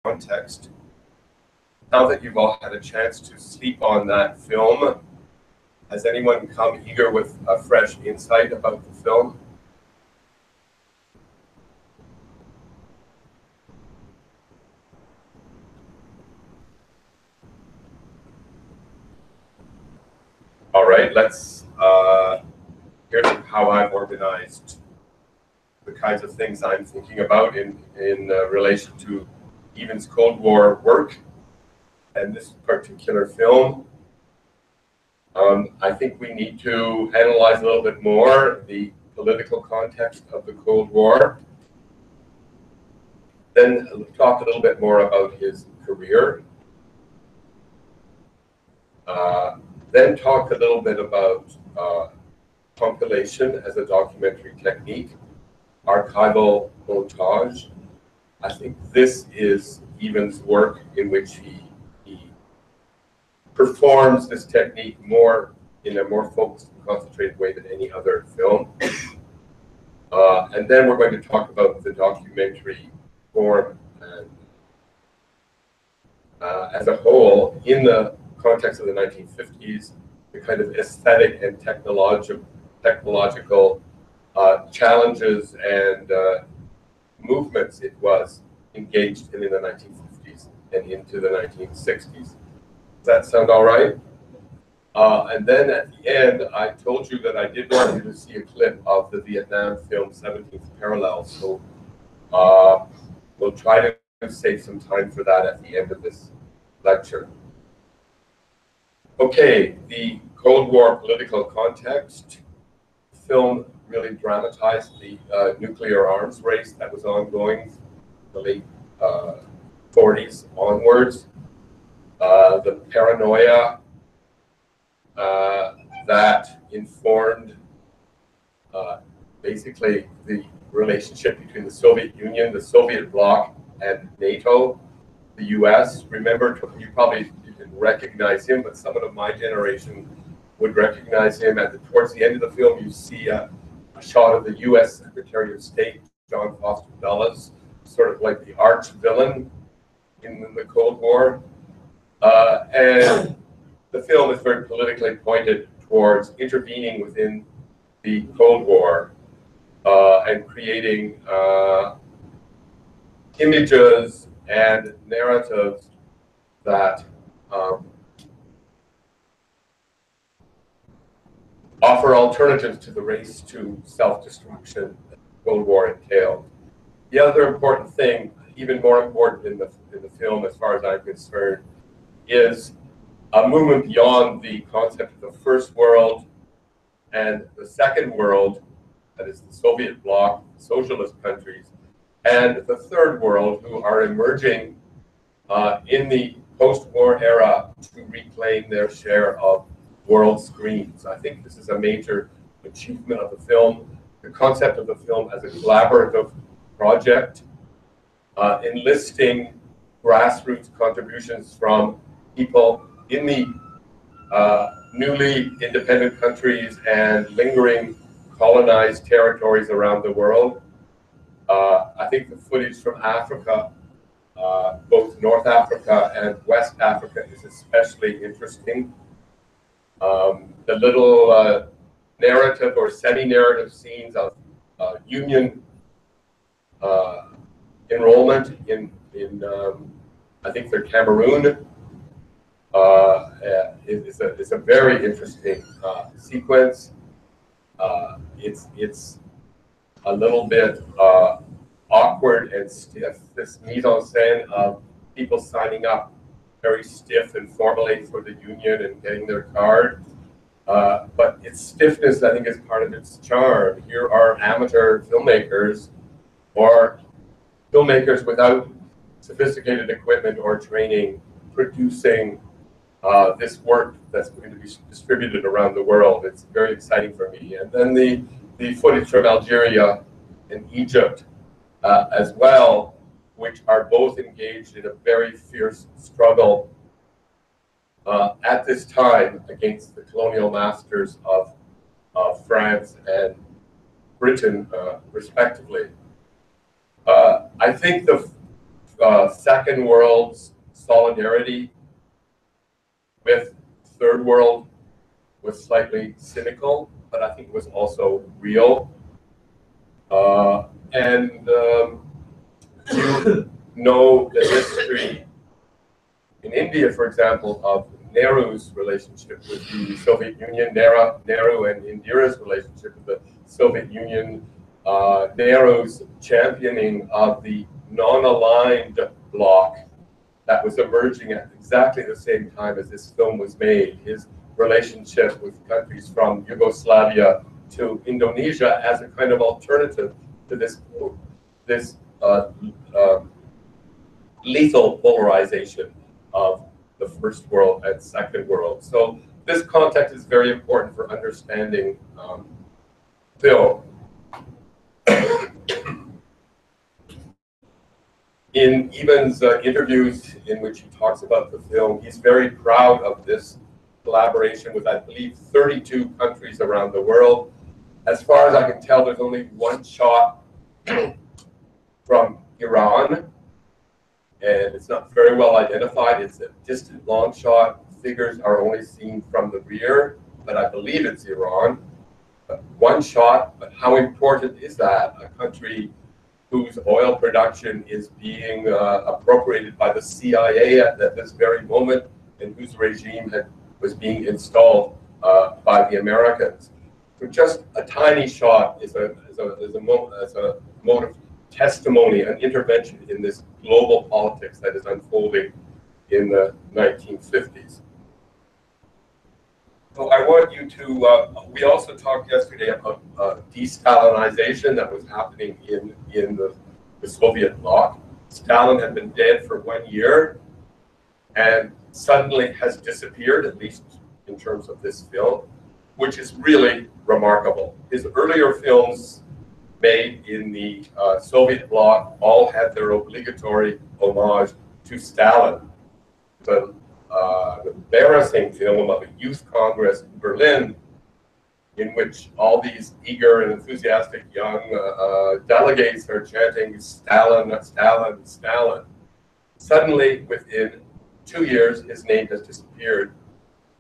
context. Now that you've all had a chance to sleep on that film, has anyone come eager with a fresh insight about the film? All right, here's how I've organized the kinds of things I'm thinking about in relation to Even's Cold War work and this particular film. I think we need to analyze a little bit more the political context of the Cold War, then talk a little bit more about his career, then talk a little bit about compilation as a documentary technique, archival montage. I think this is Even's work in which he performs this technique in a more focused and concentrated way than any other film. And then we're going to talk about the documentary form and, as a whole, in the context of the 1950s, the kind of aesthetic and technological challenges and movements it was engaged in the 1950s and into the 1960s. Does that sound all right? And then at the end, I told you that I did want you to see a clip of the Vietnam film 17th Parallel. So we'll try to save some time for that at the end of this lecture. Okay, the Cold War political context. The film really dramatized the nuclear arms race that was ongoing the late 40s onwards. The paranoia that informed basically the relationship between the Soviet Union, the Soviet bloc, and NATO, the US. Remember, you probably didn't recognize him, but someone of my generation would recognize him. Towards the end of the film, you see a shot of the US Secretary of State, John Foster Dulles, sort of like the arch villain in the Cold War. And the film is very politically pointed towards intervening within the Cold War and creating images and narratives that offer alternatives to the race to self-destruction that the Cold War entailed. The other important thing, even more important in the film as far as I'm concerned, is a movement beyond the concept of the First World and the Second World, that is the Soviet bloc, socialist countries, and the Third World, who are emerging in the post-war era to reclaim their share of world screens. I think this is a major achievement of the film. The concept of the film as a collaborative project, enlisting grassroots contributions from people in the newly independent countries and lingering colonized territories around the world. I think the footage from Africa, both North Africa and West Africa, is especially interesting. The little narrative or semi-narrative scenes of Union enrollment in I think they're Cameroon. It's a very interesting sequence. It's a little bit awkward and stiff, this mise-en-scène of people signing up very stiff and formally for the union and getting their card. But its stiffness, I think, is part of its charm. Here are amateur filmmakers or filmmakers without sophisticated equipment or training producing this work that's going to be distributed around the world. It's very exciting for me. And then the footage from Algeria and Egypt as well, which are both engaged in a very fierce struggle at this time against the colonial masters of France and Britain, respectively. I think the Second World's solidarity with Third World was slightly cynical, but I think it was also real. You know the history in India, for example, of Nehru's relationship with the Soviet Union, Nehru and Indira's relationship with the Soviet Union, Nehru's championing of the non-aligned bloc that was emerging at exactly the same time as this film was made, his relationship with countries from Yugoslavia to Indonesia as a kind of alternative to this lethal polarization of the First World and Second World. So this context is very important for understanding film. In Eban's interviews in which he talks about the film, he's very proud of this collaboration with, I believe, 32 countries around the world. As far as I can tell, there's only one shot from Iran, and it's not very well identified. It's a distant long shot. Figures are only seen from the rear, but I believe it's Iran. One shot, but how important is that? A country whose oil production is being appropriated by the CIA at this very moment, and whose regime was being installed by the Americans. So just a tiny shot is a mode of testimony, an intervention in this global politics that is unfolding in the 1950s. So I want you to, we also talked yesterday about de-Stalinization that was happening in the Soviet bloc. Stalin had been dead for 1 year and suddenly has disappeared, at least in terms of this film, which is really remarkable. His earlier films made in the Soviet bloc all had their obligatory homage to Stalin. An embarrassing film of a youth congress in Berlin, in which all these eager and enthusiastic young delegates are chanting Stalin, Stalin, Stalin. Suddenly, within 2 years, his name has disappeared.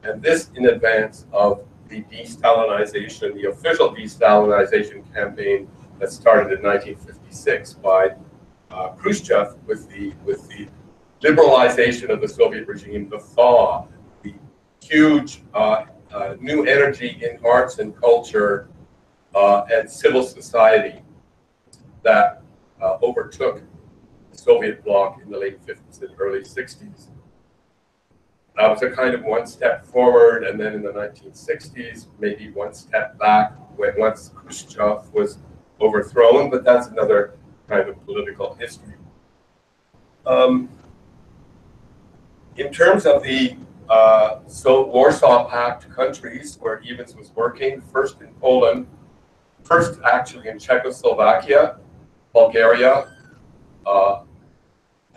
And this in advance of the de-Stalinization, the official de-Stalinization campaign that started in 1956 by Khrushchev with the liberalization of the Soviet regime, the thaw, the huge new energy in arts and culture and civil society that overtook the Soviet bloc in the late 50s and early 60s. That was a kind of one step forward, and then in the 1960s, maybe one step back once Khrushchev was overthrown, but that's another kind of political history. In terms of the Warsaw Pact countries where Evans was working, first in Poland, first actually in Czechoslovakia, Bulgaria,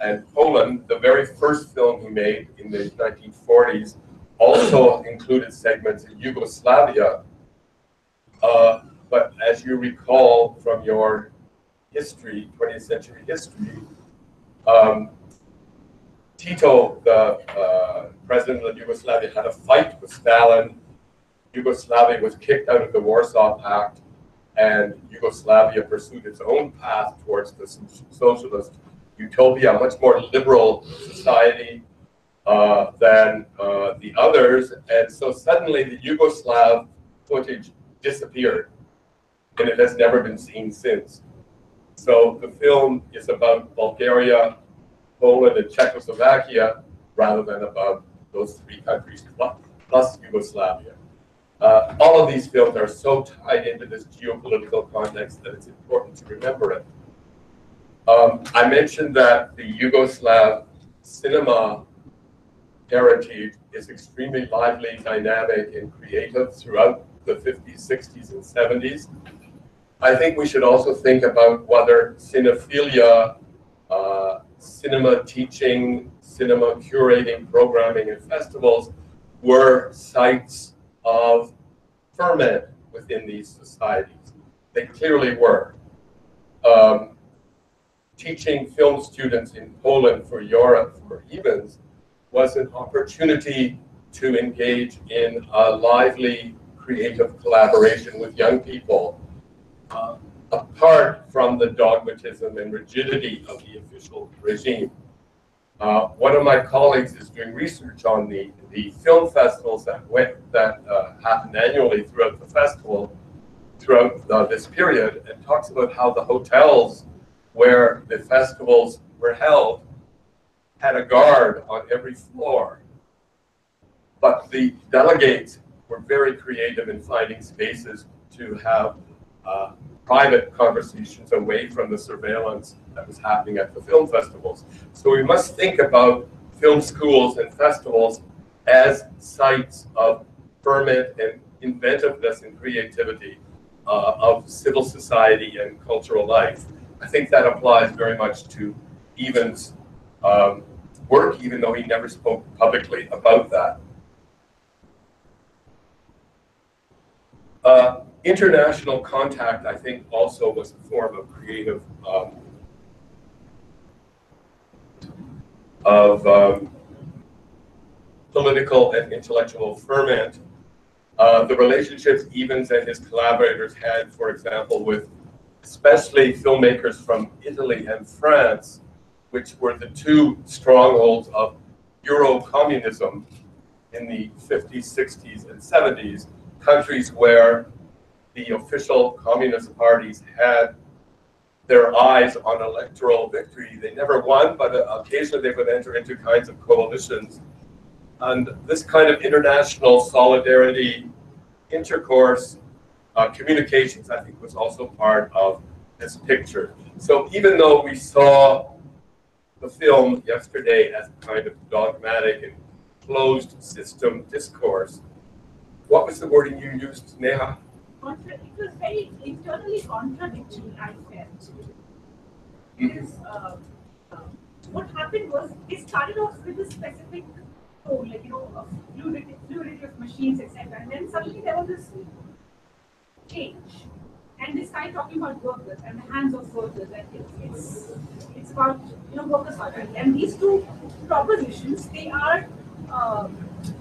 and Poland. The very first film he made in the 1940s also included segments in Yugoslavia. But as you recall from your history, 20th century history, Tito, the president of Yugoslavia, had a fight with Stalin. Yugoslavia was kicked out of the Warsaw Pact, and Yugoslavia pursued its own path towards the socialist utopia, a much more liberal society than the others. And so suddenly the Yugoslav footage disappeared, and it has never been seen since. So the film is about Bulgaria, Poland, and Czechoslovakia, rather than about those three countries plus Yugoslavia. All of these films are so tied into this geopolitical context that it's important to remember it. I mentioned that the Yugoslav cinema heritage is extremely lively, dynamic, and creative throughout the 50s, 60s, and 70s. I think we should also think about whether cinephilia, cinema teaching, cinema curating, programming, and festivals were sites of ferment within these societies. They clearly were. teaching film students in Poland for Europe for Evans was an opportunity to engage in a lively creative collaboration with young people, apart from the dogmatism and rigidity of the official regime. One of my colleagues is doing research on the film festivals that happen annually throughout the festival, throughout this period, and talks about how the hotels where the festivals were held had a guard on every floor. But the delegates were very creative in finding spaces to have private conversations away from the surveillance that was happening at the film festivals. So we must think about film schools and festivals as sites of ferment and inventiveness and creativity of civil society and cultural life. I think that applies very much to Evans' work, even though he never spoke publicly about that. International contact, I think, also was a form of creative, political and intellectual ferment. The relationships Evans and his collaborators had, for example, with especially filmmakers from Italy and France, which were the two strongholds of Euro-communism in the 50s, 60s, and 70s, countries where the official communist parties had their eyes on electoral victory. They never won, but occasionally they would enter into kinds of coalitions. And this kind of international solidarity, intercourse, communications, I think, was also part of this picture. So even though we saw the film yesterday as a kind of dogmatic and closed system discourse, what was the wording you used, Neha? It was very internally contradictory, I felt. Because what happened was, they started off with a specific goal, like, of fluidity of machines, etc. And then suddenly there was this change. And they started talking about workers and the hands of workers. And it's about, workers contract. And these two propositions, they are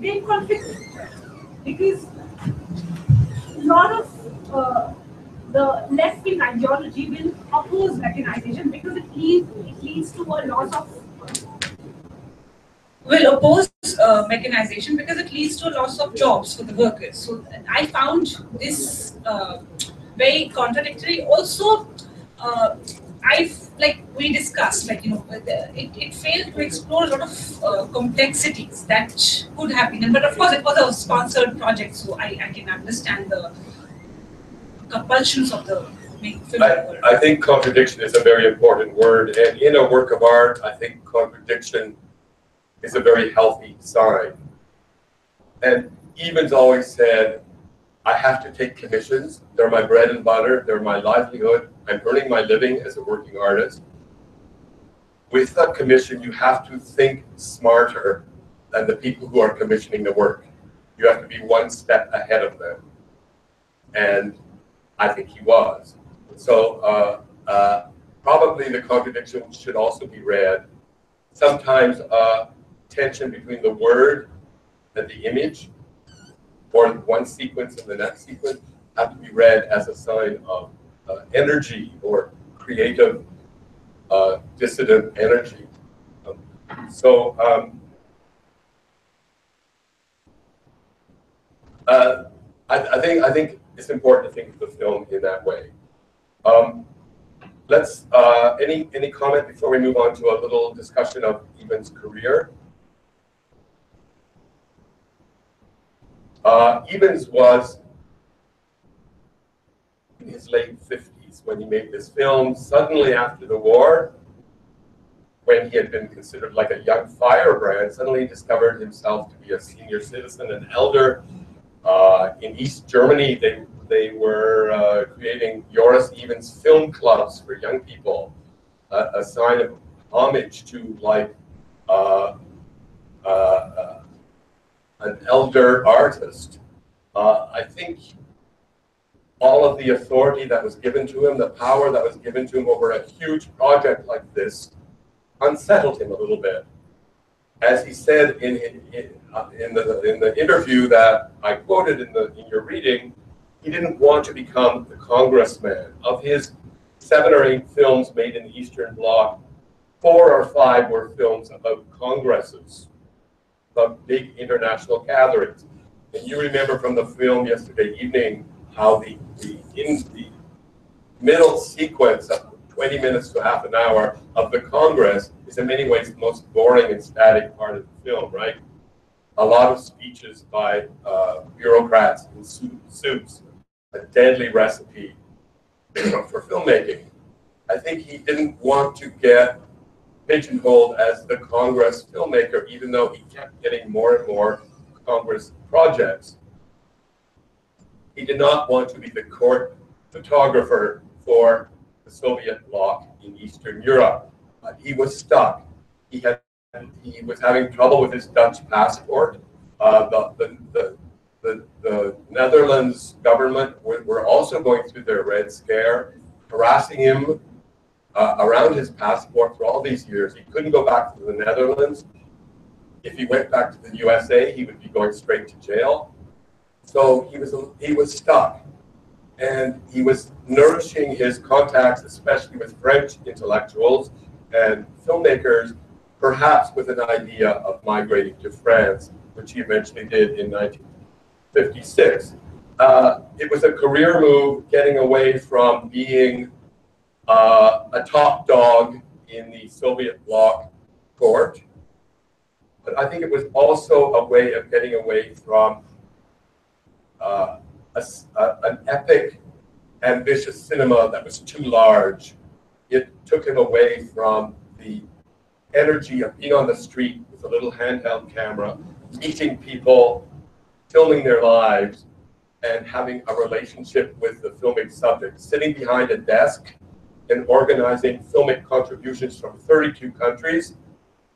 they're in conflict with each other. Because a lot of the left-wing ideology will oppose mechanization because it leads to a loss of mechanization because it leads to a loss of jobs for the workers. So I found this very contradictory. Also, like we discussed, it failed to explore a lot of complexities that could have been. But of course, it was a sponsored project, so I can understand the compulsions of the film. I think contradiction is a very important word, and in a work of art, I think contradiction is a very healthy sign. And Evans always said, I have to take commissions. They're my bread and butter. They're my livelihood. I'm earning my living as a working artist. With a commission, you have to think smarter than the people who are commissioning the work. You have to be one step ahead of them. And I think he was. So probably the contradiction should also be read. Sometimes tension between the word and the image, or one sequence and the next sequence, have to be read as a sign of energy or creative dissident energy. I think it's important to think of the film in that way. Let's any comment before we move on to a little discussion of Evans' career. Evans was in his late 50s when he made this film. Suddenly after the war, when he had been considered like a young firebrand, suddenly he discovered himself to be a senior citizen, an elder. In East Germany, they were creating Joris Evans film clubs for young people, a sign of homage to an elder artist. I think all of the authority that was given to him, the power that was given to him over a huge project like this, unsettled him a little bit. As he said in the interview that I quoted in your reading, he didn't want to become the congressman. Of his 7 or 8 films made in the Eastern Bloc, 4 or 5 were films about congresses, about big international gatherings. And you remember from the film yesterday evening how in the middle sequence of 20 minutes to half an hour of the Congress is in many ways the most boring and static part of the film, right? A lot of speeches by bureaucrats in suits, a deadly recipe for filmmaking. I think he didn't want to get pigeonholed as the Congress filmmaker, even though he kept getting more and more Congress projects. He did not want to be the court photographer for the Soviet bloc in Eastern Europe. He was stuck. He was having trouble with his Dutch passport. The Netherlands government were also going through their Red Scare, harassing him around his passport for all these years. He couldn't go back to the Netherlands. If he went back to the USA, he would be going straight to jail. So he was stuck, and he was nourishing his contacts, especially with French intellectuals and filmmakers, perhaps with an idea of migrating to France, which he eventually did in 1956. It was a career move, getting away from being a top dog in the Soviet bloc court. But I think it was also a way of getting away from an epic, ambitious cinema that was too large. It took him away from the energy of being on the street with a little handheld camera, meeting people, filming their lives, and having a relationship with the filmic subject. Sitting behind a desk and organizing filmic contributions from 32 countries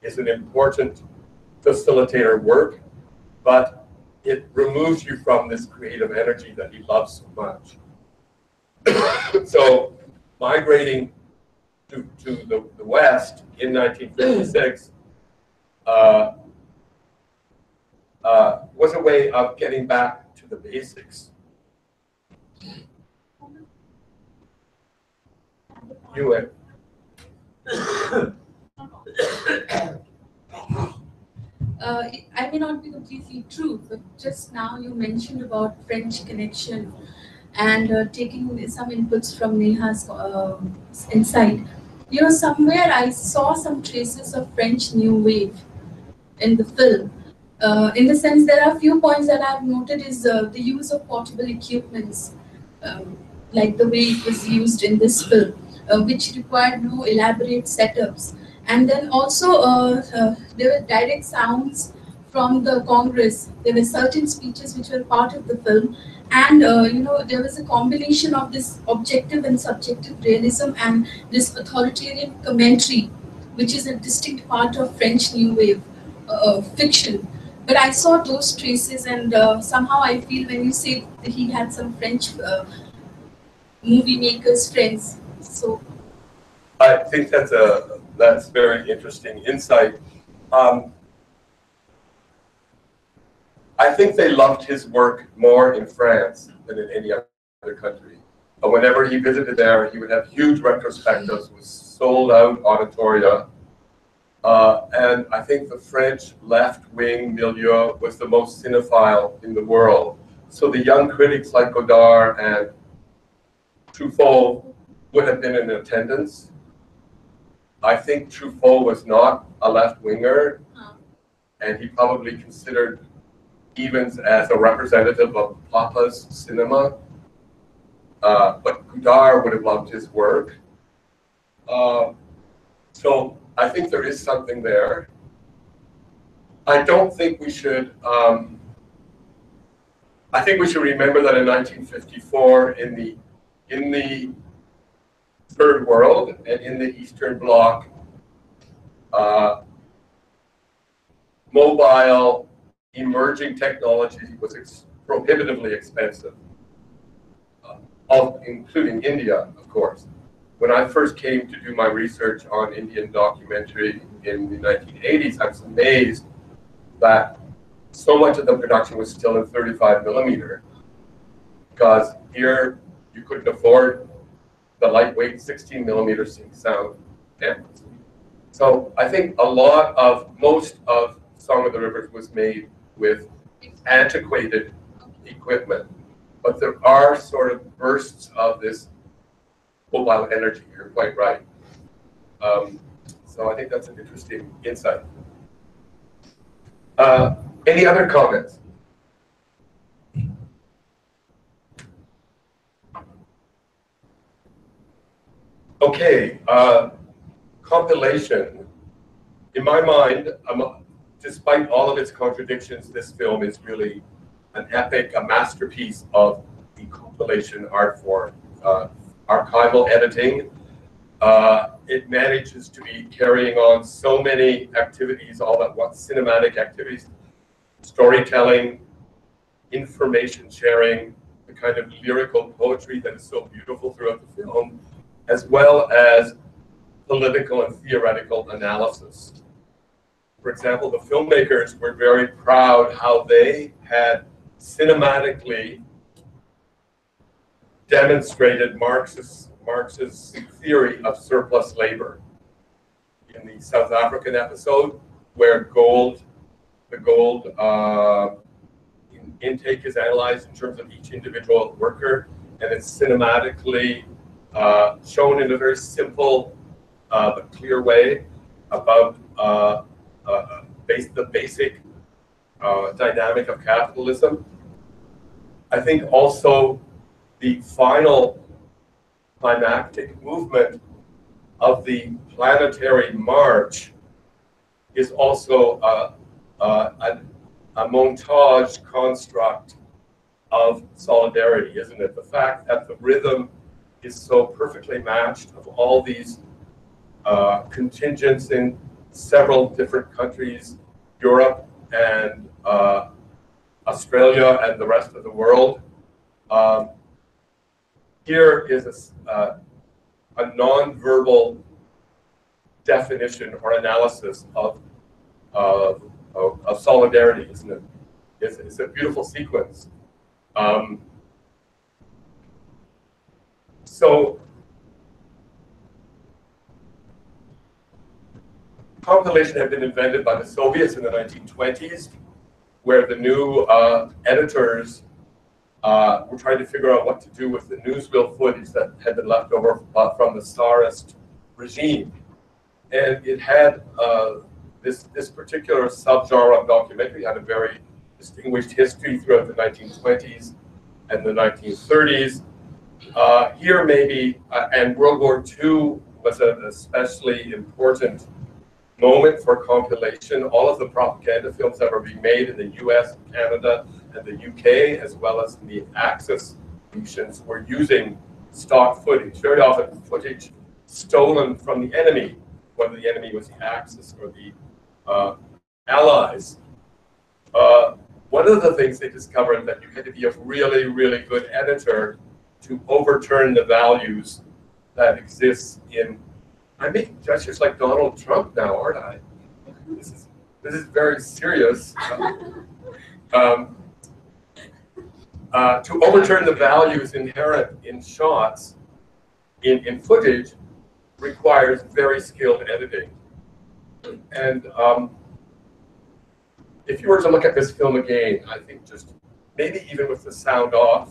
is an important facilitator work, but it removes you from this creative energy that he loves so much. So migrating to the West in 1956 was a way of getting back to the basics. You I may not be completely true, but just now you mentioned about French connection and taking some inputs from Neha's insight. You know, somewhere I saw some traces of French New Wave in the film. In the sense, there are a few points that I've noted is the use of portable equipments, like the way it was used in this film, which required no elaborate setups. And then also, there were direct sounds from the Congress. There were certain speeches which were part of the film, and there was a combination of this objective and subjective realism and this authoritarian commentary, which is a distinct part of French New Wave fiction. But I saw those traces, and somehow I feel when you say that he had some French movie makers friends. So I think that's very interesting insight. I think they loved his work more in France than in any other country. Whenever he visited there, he would have huge retrospectives with sold-out auditoria. And I think the French left-wing milieu was the most cinephile in the world. So the young critics like Godard and Truffaut would have been in attendance. I think Truffaut was not a left-winger, and he probably considered Evans as a representative of Papa's cinema. But Godard would have loved his work. So I think there is something there. I don't think we should. I think we should remember that in 1954, in the Third World and in the Eastern Bloc, mobile emerging technology was prohibitively expensive. including India, of course. When I first came to do my research on Indian documentary in the 1980s, I was amazed that so much of the production was still in 35 millimeter, because here you couldn't afford the lightweight 16 millimeter sound cameras. So I think most of Song of the Rivers was made with antiquated equipment, but there are sort of bursts of this mobile energy. You're quite right. So I think that's an interesting insight. Any other comments? Okay, compilation. In my mind, despite all of its contradictions, this film is really an epic, a masterpiece of the compilation art form. Archival editing. It manages to be carrying on so many activities, all at once, cinematic activities, storytelling, information sharing, the kind of lyrical poetry that is so beautiful throughout the film, as well as political and theoretical analysis. For example, the filmmakers were very proud how they had cinematically demonstrated Marx's theory of surplus labor. In the South African episode, where the gold intake is analyzed in terms of each individual worker, and it's cinematically shown in a very simple but clear way about the basic dynamic of capitalism. I think also the final climactic movement of the planetary march is also a montage construct of solidarity, isn't it? The fact that the rhythm is so perfectly matched of all these contingents in several different countries, Europe and Australia and the rest of the world. Here is a non-verbal definition or analysis of solidarity, isn't it? It's a beautiful sequence. So compilation had been invented by the Soviets in the 1920s, where the new editors were trying to figure out what to do with the newsreel footage that had been left over from the Tsarist regime. And it had this particular subgenre of documentary had a very distinguished history throughout the 1920s and the 1930s. Here maybe, and World War II was an especially important moment for compilation. All of the propaganda films that were being made in the US, Canada, and the UK, as well as in the Axis nations, were using stock footage, very often footage stolen from the enemy, whether the enemy was the Axis or the Allies. One of the things they discovered that you had to be a really, really good editor to overturn the values that exist in. I'm making gestures like Donald Trump now, aren't I? This is very serious. To overturn the values inherent in shots, in footage, requires very skilled editing. And if you were to look at this film again, I think just maybe even with the sound off,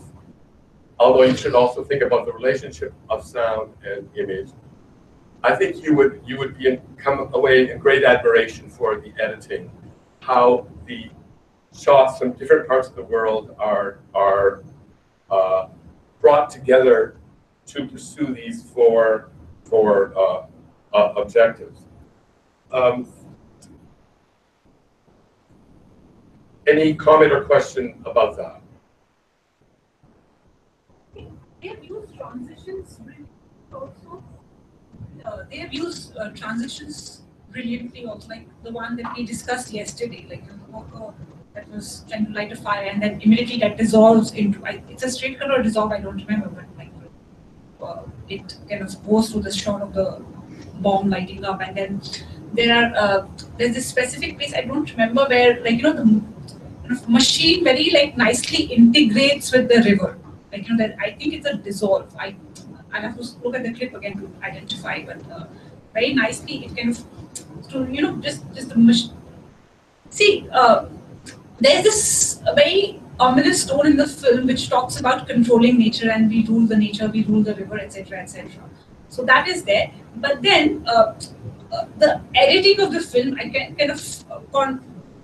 although you should also think about the relationship of sound and image, I think you would come away in great admiration for the editing, how the shots from different parts of the world are brought together to pursue these four objectives. Any comment or question about that? They have used transitions also. They have used transitions brilliantly also, like the one that we discussed yesterday, like the worker that was trying to light a fire and then immediately that dissolves into, it's a straight color dissolve, I don't remember, but like it kind of goes through the shot of the bomb lighting up, and then there's this specific place, I don't remember where, like, the kind of machine very like nicely integrates with the river. Like, that I think it's a dissolve. I'll have to look at the clip again to identify, but very nicely it kind of just the machine. See, there's this very ominous tone in the film which talks about controlling nature, and we rule the nature, we rule the river, etc., etc. So that is there. But then the editing of the film, I can kind of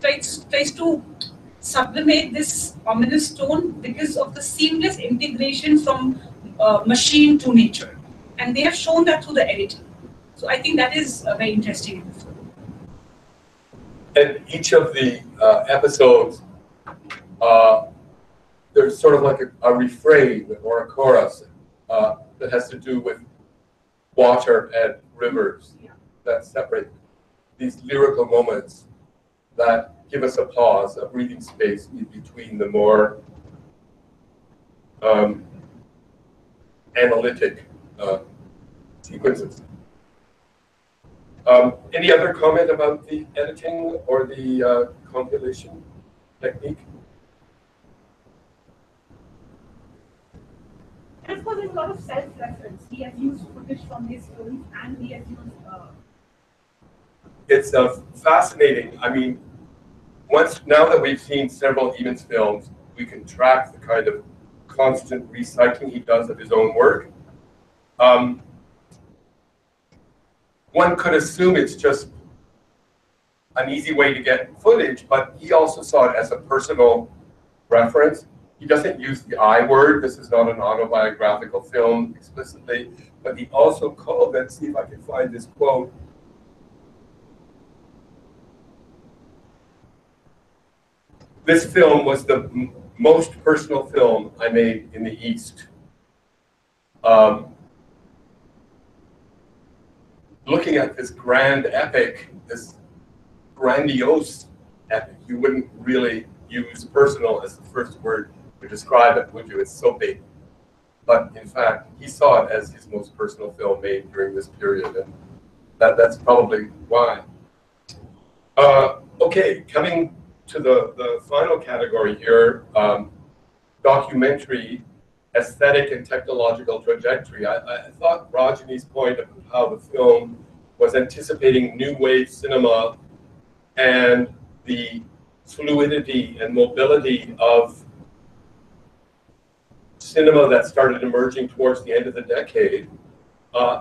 tries to sublimate this ominous tone because of the seamless integration from machine to nature, and they have shown that through the editing. So I think that is very interesting in the film. And each of the episodes, there's sort of like a refrain or a chorus that has to do with water and rivers that separate these lyrical moments that give us a pause, a breathing space in between the more analytic sequences. Any other comment about the editing or the compilation technique? And of course, there's a lot of self-reference. He has used footage from his films, and he has used. It's fascinating. I mean, now that we've seen several Evans films, we can track the kind of constant recycling he does of his own work. One could assume it's just an easy way to get footage, but he also saw it as a personal reference. He doesn't use the I word. This is not an autobiographical film explicitly, but he also called, let's see if I can find this quote. This film was the most personal film I made in the East. Looking at this grand epic, this grandiose epic, you wouldn't really use personal as the first word to describe it, would you? It's so big. But in fact, he saw it as his most personal film made during this period, and that's probably why. Okay, coming to the final category here, documentary, aesthetic and technological trajectory. I thought Rajani's point about how the film was anticipating new wave cinema and the fluidity and mobility of cinema that started emerging towards the end of the decade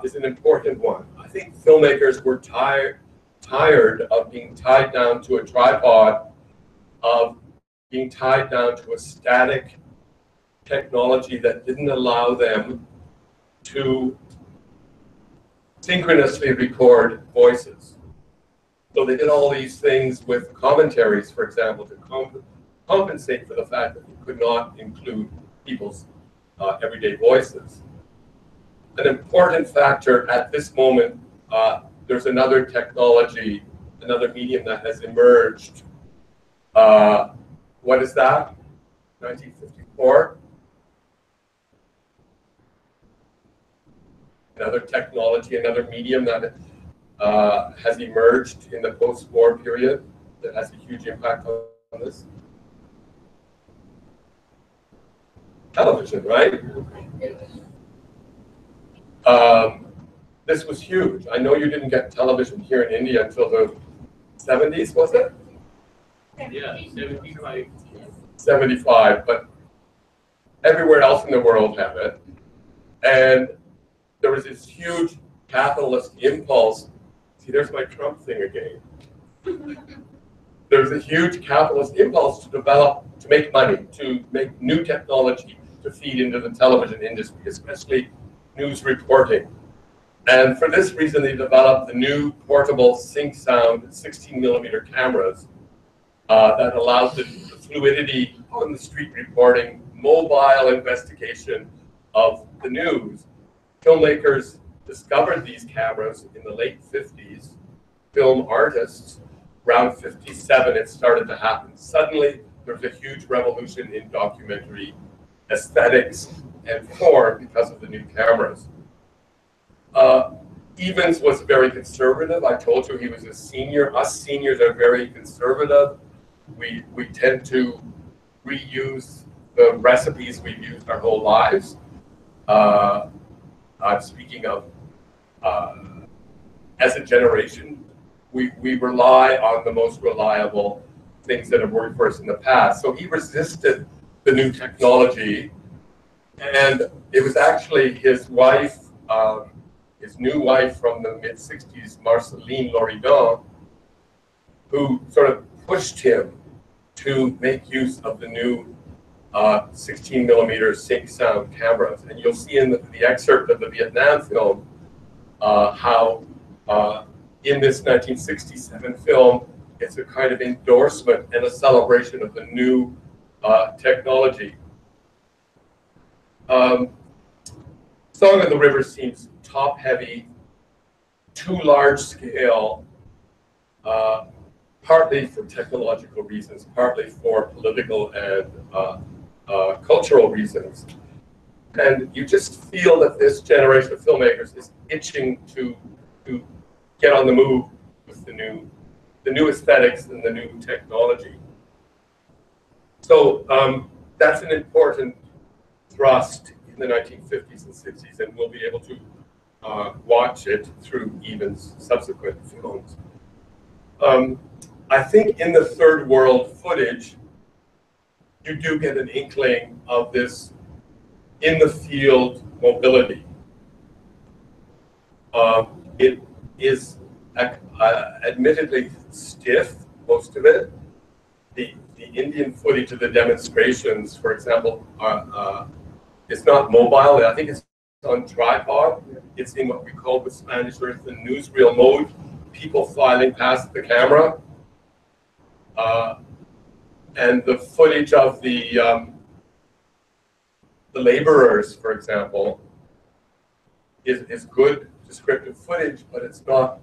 is an important one. I think filmmakers were tired of being tied down to a tripod, of being tied down to a static technology that didn't allow them to synchronously record voices. So they did all these things with commentaries, for example, to compensate for the fact that they could not include people's everyday voices. An important factor at this moment, there's another technology, another medium that has emerged. What is that? 1954. Another technology, another medium that has emerged in the post-war period that has a huge impact on this. Television, right? This was huge. I know you didn't get television here in India until the 70s, was it? Yeah, 75. 75, but everywhere else in the world had it. And there was this huge capitalist impulse. See, there's my Trump thing again. There was a huge capitalist impulse to make money, to make new technology to feed into the television industry, especially news reporting. And for this reason, they developed the new portable sync sound 16 millimeter cameras that allowed the fluidity on the street reporting, mobile investigation of the news. Filmmakers discovered these cameras in the late 50s. Film artists, around 57, it started to happen. Suddenly, there was a huge revolution in documentary aesthetics and form because of the new cameras. Evans was very conservative. I told you he was a senior. Us seniors are very conservative. We tend to reuse the recipes we've used our whole lives. I'm speaking of as a generation, we rely on the most reliable things that have worked for us in the past. So he resisted the new technology, and it was actually his wife, his new wife from the mid-60s, Marceline Loridan, who sort of pushed him to make use of the new 16 millimeter sync sound cameras. And you'll see in the excerpt of the Vietnam film how in this 1967 film, it's a kind of endorsement and a celebration of the new technology. Song of the River seems top-heavy, too large-scale, partly for technological reasons, partly for political and cultural reasons. And you just feel that this generation of filmmakers is itching to get on the move with the new aesthetics and the new technology. So that's an important thrust in the 1950s and 60s, and we'll be able to watch it through Evans' subsequent films. I think in the third world footage, you do get an inkling of this in the field mobility. It is admittedly stiff, most of it. The Indian footage of the demonstrations, for example, it's not mobile. I think it's on tripod. It's in what we call with Spanish Earth the newsreel mode, people filing past the camera. And the footage of the laborers, for example, is good descriptive footage, but it's not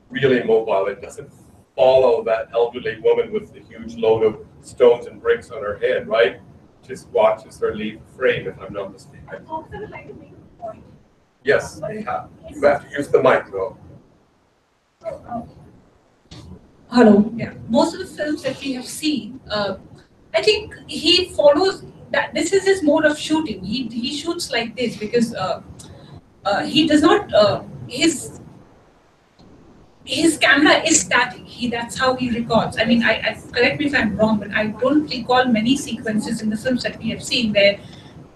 really mobile. It doesn't follow that elderly woman with the huge load of stones and bricks on her head, right? Just watches her leave the frame, if I'm not mistaken. I also would like to make a point. Yes, you have to use the mic, though. Hello. Yeah. Most of the films that we have seen, I think he follows that. This is his mode of shooting. He shoots like this because he does not. His camera is static. That's how he records. I mean, I correct me if I'm wrong, but I don't recall many sequences in the films that we have seen where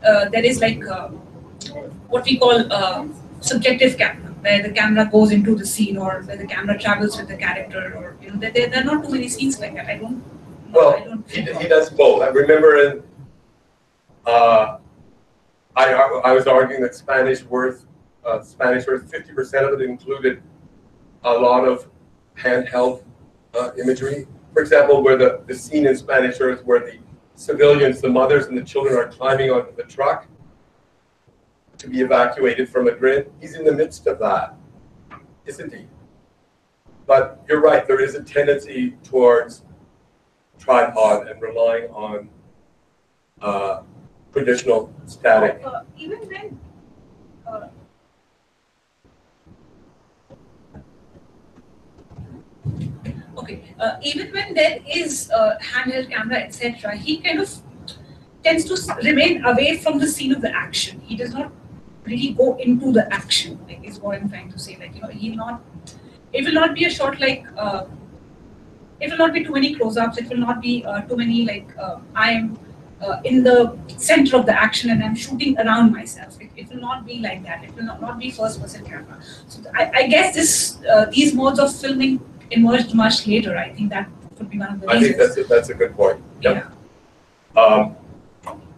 there is like what we call subjective camera, where the camera goes into the scene or where the camera travels with the character, or there are not too many scenes like that. I don't. Well, he does both. I remember in I was arguing that Spanish Earth, 50% of it included a lot of handheld imagery. For example, where the scene in Spanish Earth where the civilians, the mothers and the children are climbing onto the truck to be evacuated from Madrid, he's in the midst of that, isn't he? But you're right, there is a tendency towards tripod and relying on traditional static. Even when Okay, even when there is handheld camera, etc., he kind of tends to remain away from the scene of the action. He does not really go into the action, like is what I'm trying to say. Like, it will not be a shot like, it will not be too many close-ups, it will not be too many like, I am in the center of the action and I'm shooting around myself. It will not be like that. It will not be first-person camera. So I guess these modes of filming emerged much later. I think that could be one of the reasons. I think that's a good point. Yep. Yeah.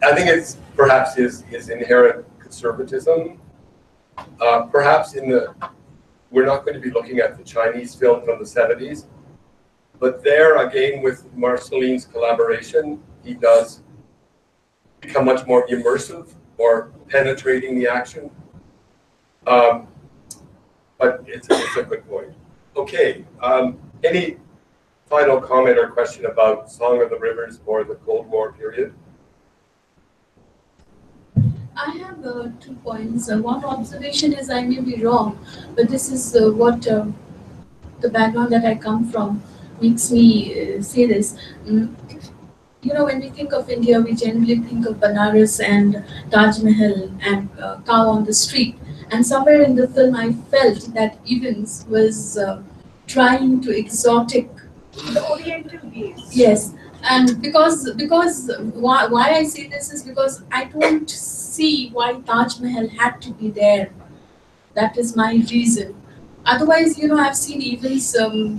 I think it's perhaps his inherent conservatism. Perhaps we're not going to be looking at the Chinese film from the 70s, but there again with Marceline's collaboration, he does become much more immersive or penetrating the action. But it's a good point. Okay, any final comment or question about Song of the Rivers or the Cold War period? I have 2 points. One observation is I may be wrong, but this is what the background that I come from makes me say this. Mm, You know, when we think of India, we generally think of Banaras and Taj Mahal and cow on the street. And somewhere in the film, I felt that Evans was trying to exotic. The Oriental gaze. Yes, and because why I say this is because I don't see why Taj Mahal had to be there. That is my reason. Otherwise, you know, I've seen events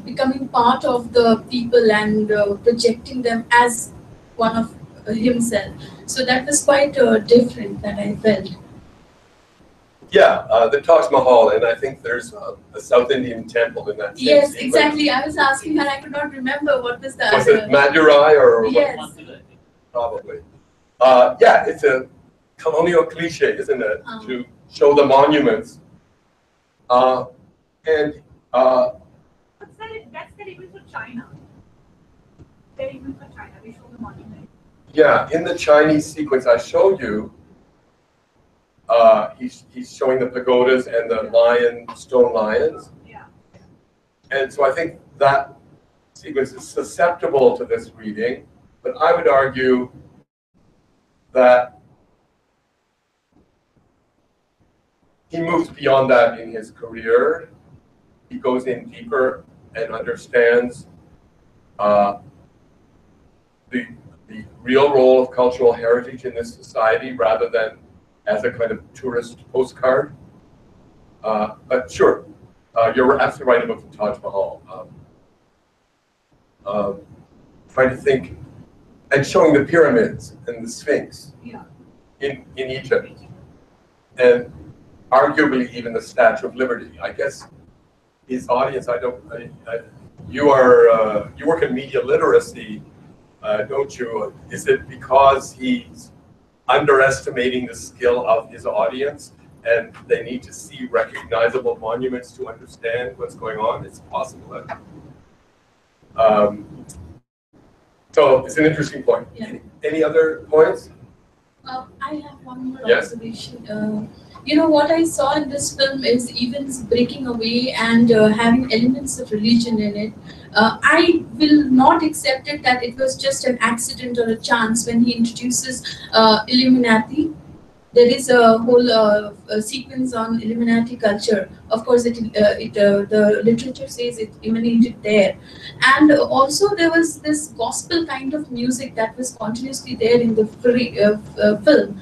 becoming part of the people and projecting them as one of himself. So that was quite different that I felt. Yeah, the Taj Mahal, and I think there's a South Indian temple in that same Yes, sequence. exactly. I was asking her. I could not remember what was the Was other. it Madurai or Yes. probably? Yeah, it's a colonial cliche, isn't it, to show the monuments. And That's their even for China. They're even for China. They show the monument. yeah, in the Chinese sequence I showed you, he's showing the pagodas and the stone lions. Yeah. And so I think that sequence is susceptible to this reading, but I would argue that he moves beyond that in his career. He goes in deeper and understands the real role of cultural heritage in this society rather than as a kind of tourist postcard. But sure, you're absolutely right about the Taj Mahal. Trying to think, and showing the pyramids and the Sphinx in Egypt, and arguably even the Statue of Liberty. I guess his audience, you work in media literacy, don't you? Is it because he's underestimating the skill of his audience and they need to see recognizable monuments to understand what's going on? It's possible that. So it's an interesting point. Yeah. Any other points? I have one more Yes. observation. You know, what I saw in this film is Evans breaking away and having elements of religion in it. I will not accept it that it was just an accident or a chance when he introduces Illuminati. There is a whole sequence on Illuminati culture. Of course, the literature says it emanated there, and also there was this gospel kind of music that was continuously there in the film.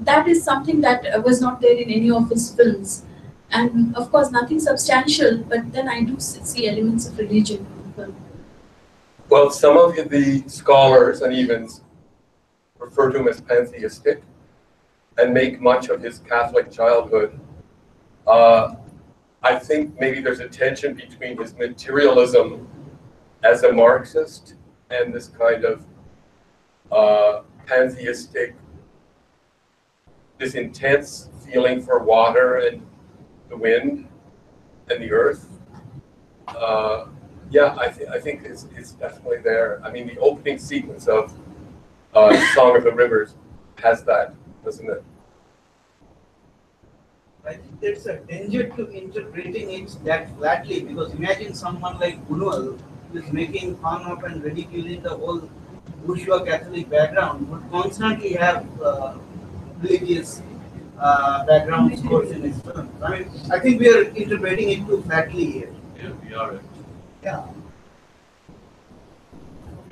That is something that was not there in any of his films, and of course nothing substantial. But then I do see elements of religion in the film. Well, some of the scholars and Evans refer to him as pantheistic and make much of his Catholic childhood. I think maybe there's a tension between his materialism as a Marxist and this kind of pantheistic, this intense feeling for water and the wind and the earth. Yeah, I think it's definitely there. I mean, the opening sequence of Song of the Rivers has that, doesn't it? I think there's a danger to interpreting it that flatly, because imagine someone like Bunuel who is making fun of and ridiculing the whole bourgeois Catholic background would constantly have religious background, of course, in his films. I mean, I think we are interpreting it too flatly here. Yeah, we are. Yeah.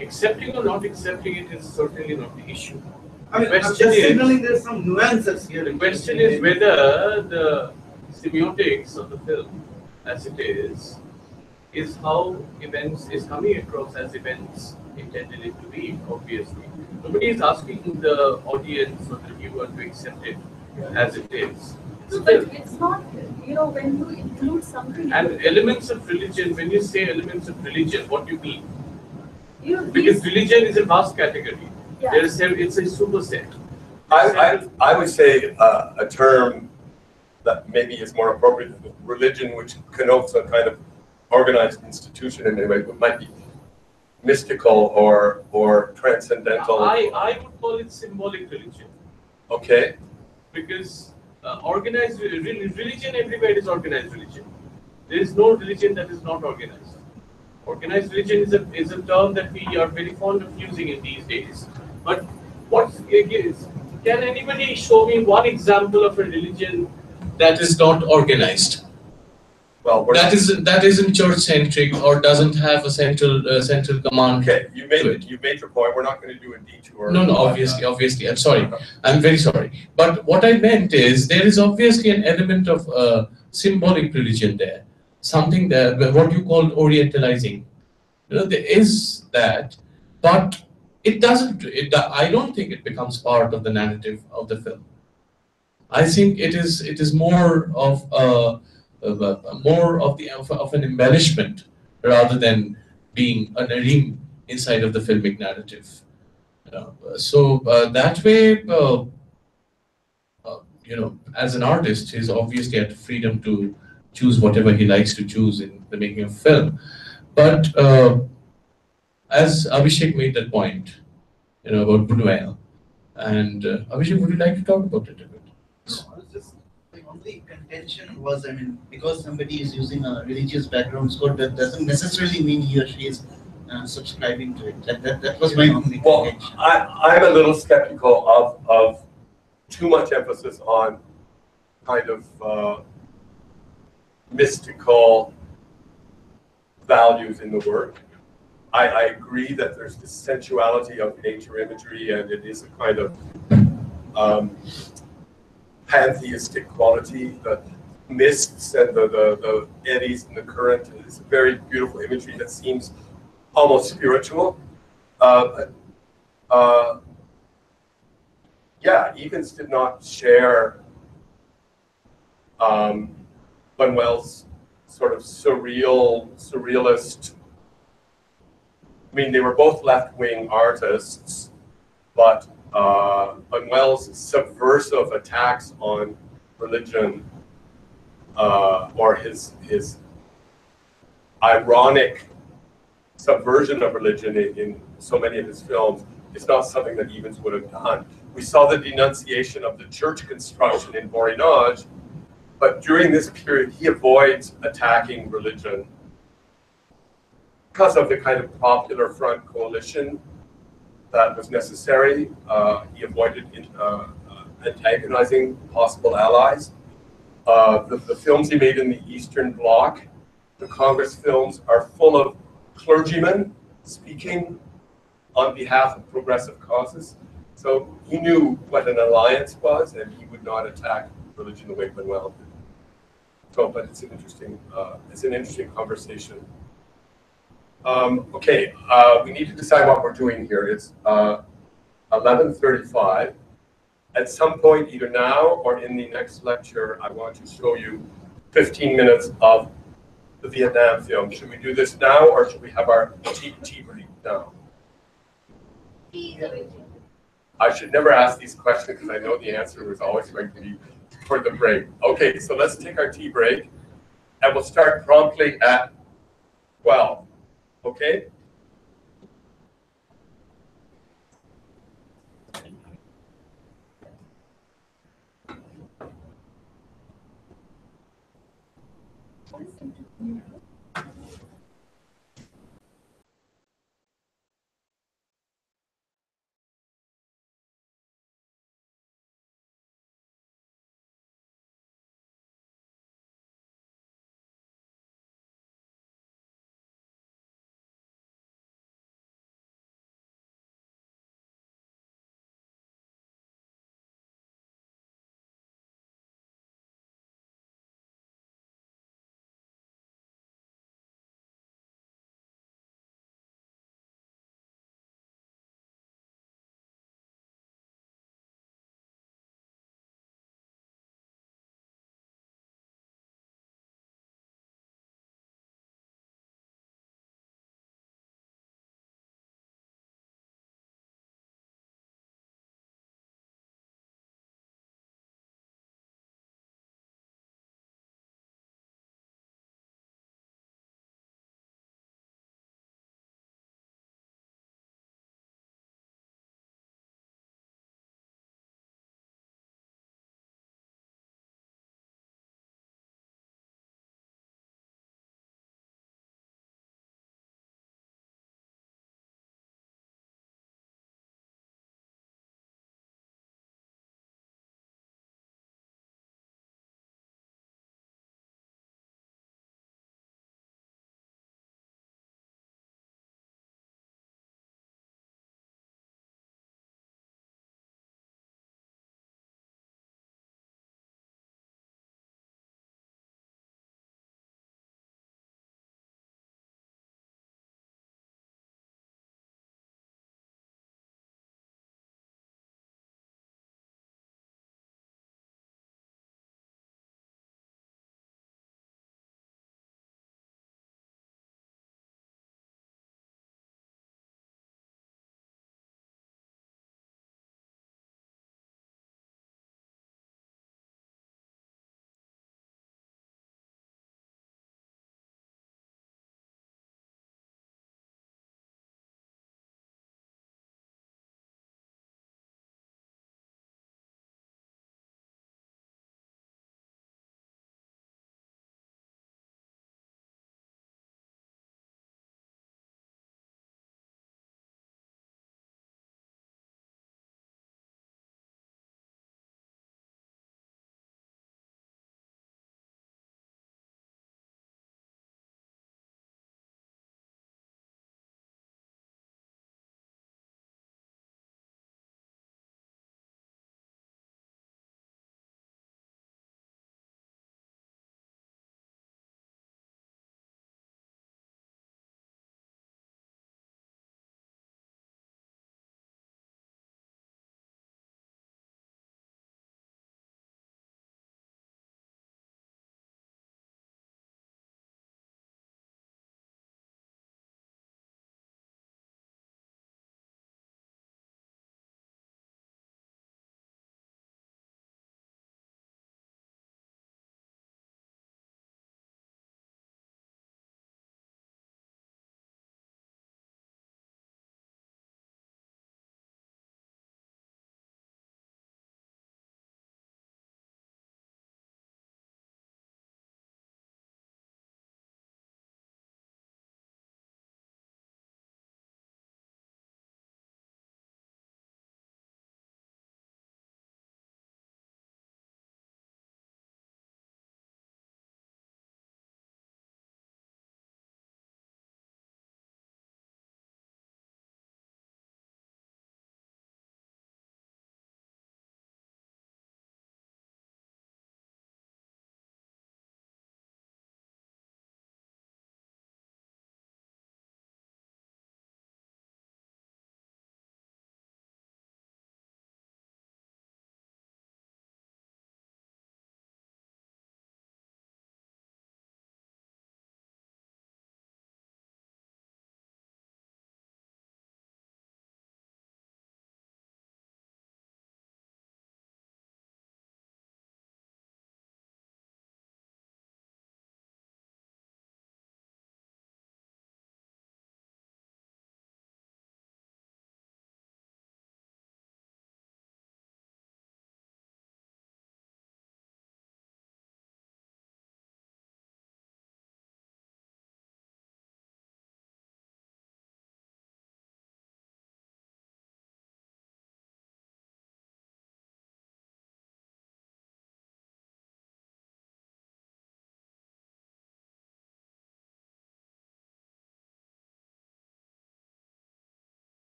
Accepting or not accepting it is certainly not the issue. I mean, The I'm question just is- signaling there's some nuances here. The question is whether the semiotics of the film, as it is how events is coming across as events intended it to be, obviously. Nobody is asking the audience or the viewer to accept it as it is. No, but it's not, you know, when you include something. And elements of religion, when you say elements of religion, what do you mean? You know, Because these, religion is a vast category. Yeah. It's a superset. I would say a term that maybe is more appropriate, religion, which connotes a kind of organized institution in a way, but might be mystical or transcendental. I would call it symbolic religion. Okay. Because organized religion, everywhere is organized religion. There is no religion that is not organized. Organized religion is a term that we are very fond of using in these days. But what is, can anybody show me one example of a religion that is not organized? Well, That isn't church centric or doesn't have a central command. Okay, you made your point. We're not going to do a detour. No, obviously. I'm sorry. I'm very sorry. But what I meant is there is obviously an element of symbolic religion there. Something that what you call orientalizing. There is that, but it doesn't. I don't think it becomes part of the narrative of the film. I think it is more of of an embellishment rather than being a narrative inside of the filmic narrative. So that way, as an artist, he's obviously had freedom to choose whatever he likes to choose in the making of film. But as Abhishek made that point, about Buñuel, and Abhishek, would you like to talk about it a bit? No, I was just the only contention was, I mean, because somebody is using a religious background score, that doesn't necessarily mean he or she is subscribing to it. That was my only Well, contention. I'm a little skeptical of too much emphasis on kind of mystical values in the work. I agree that there's this sensuality of nature imagery, and it is a kind of pantheistic quality. The mists and the eddies and the current is a very beautiful imagery that seems almost spiritual. Yeah, Evans did not share Buñuel's sort of surrealist. I mean, they were both left-wing artists, but Buñuel's subversive attacks on religion, or his ironic subversion of religion in so many of his films, is not something that Evans would have done. We saw the denunciation of the church construction in Borinage, but during this period, he avoids attacking religion because of the kind of popular front coalition that was necessary. He avoided antagonizing possible allies. The films he made in the Eastern Bloc, the Congress films, are full of clergymen speaking on behalf of progressive causes. So he knew what an alliance was, and he would not attack religion the way Buñuel did. So, but it's an interesting conversation. Okay, we need to decide what we're doing here. It's 11:35. At some point, either now or in the next lecture, I want to show you 15 minutes of the Vietnam film. Should we do this now, or should we have our tea break now? I should never ask these questions because I know the answer was always going to be for the break. Okay, so let's take our tea break, and we'll start promptly at 12. Okay?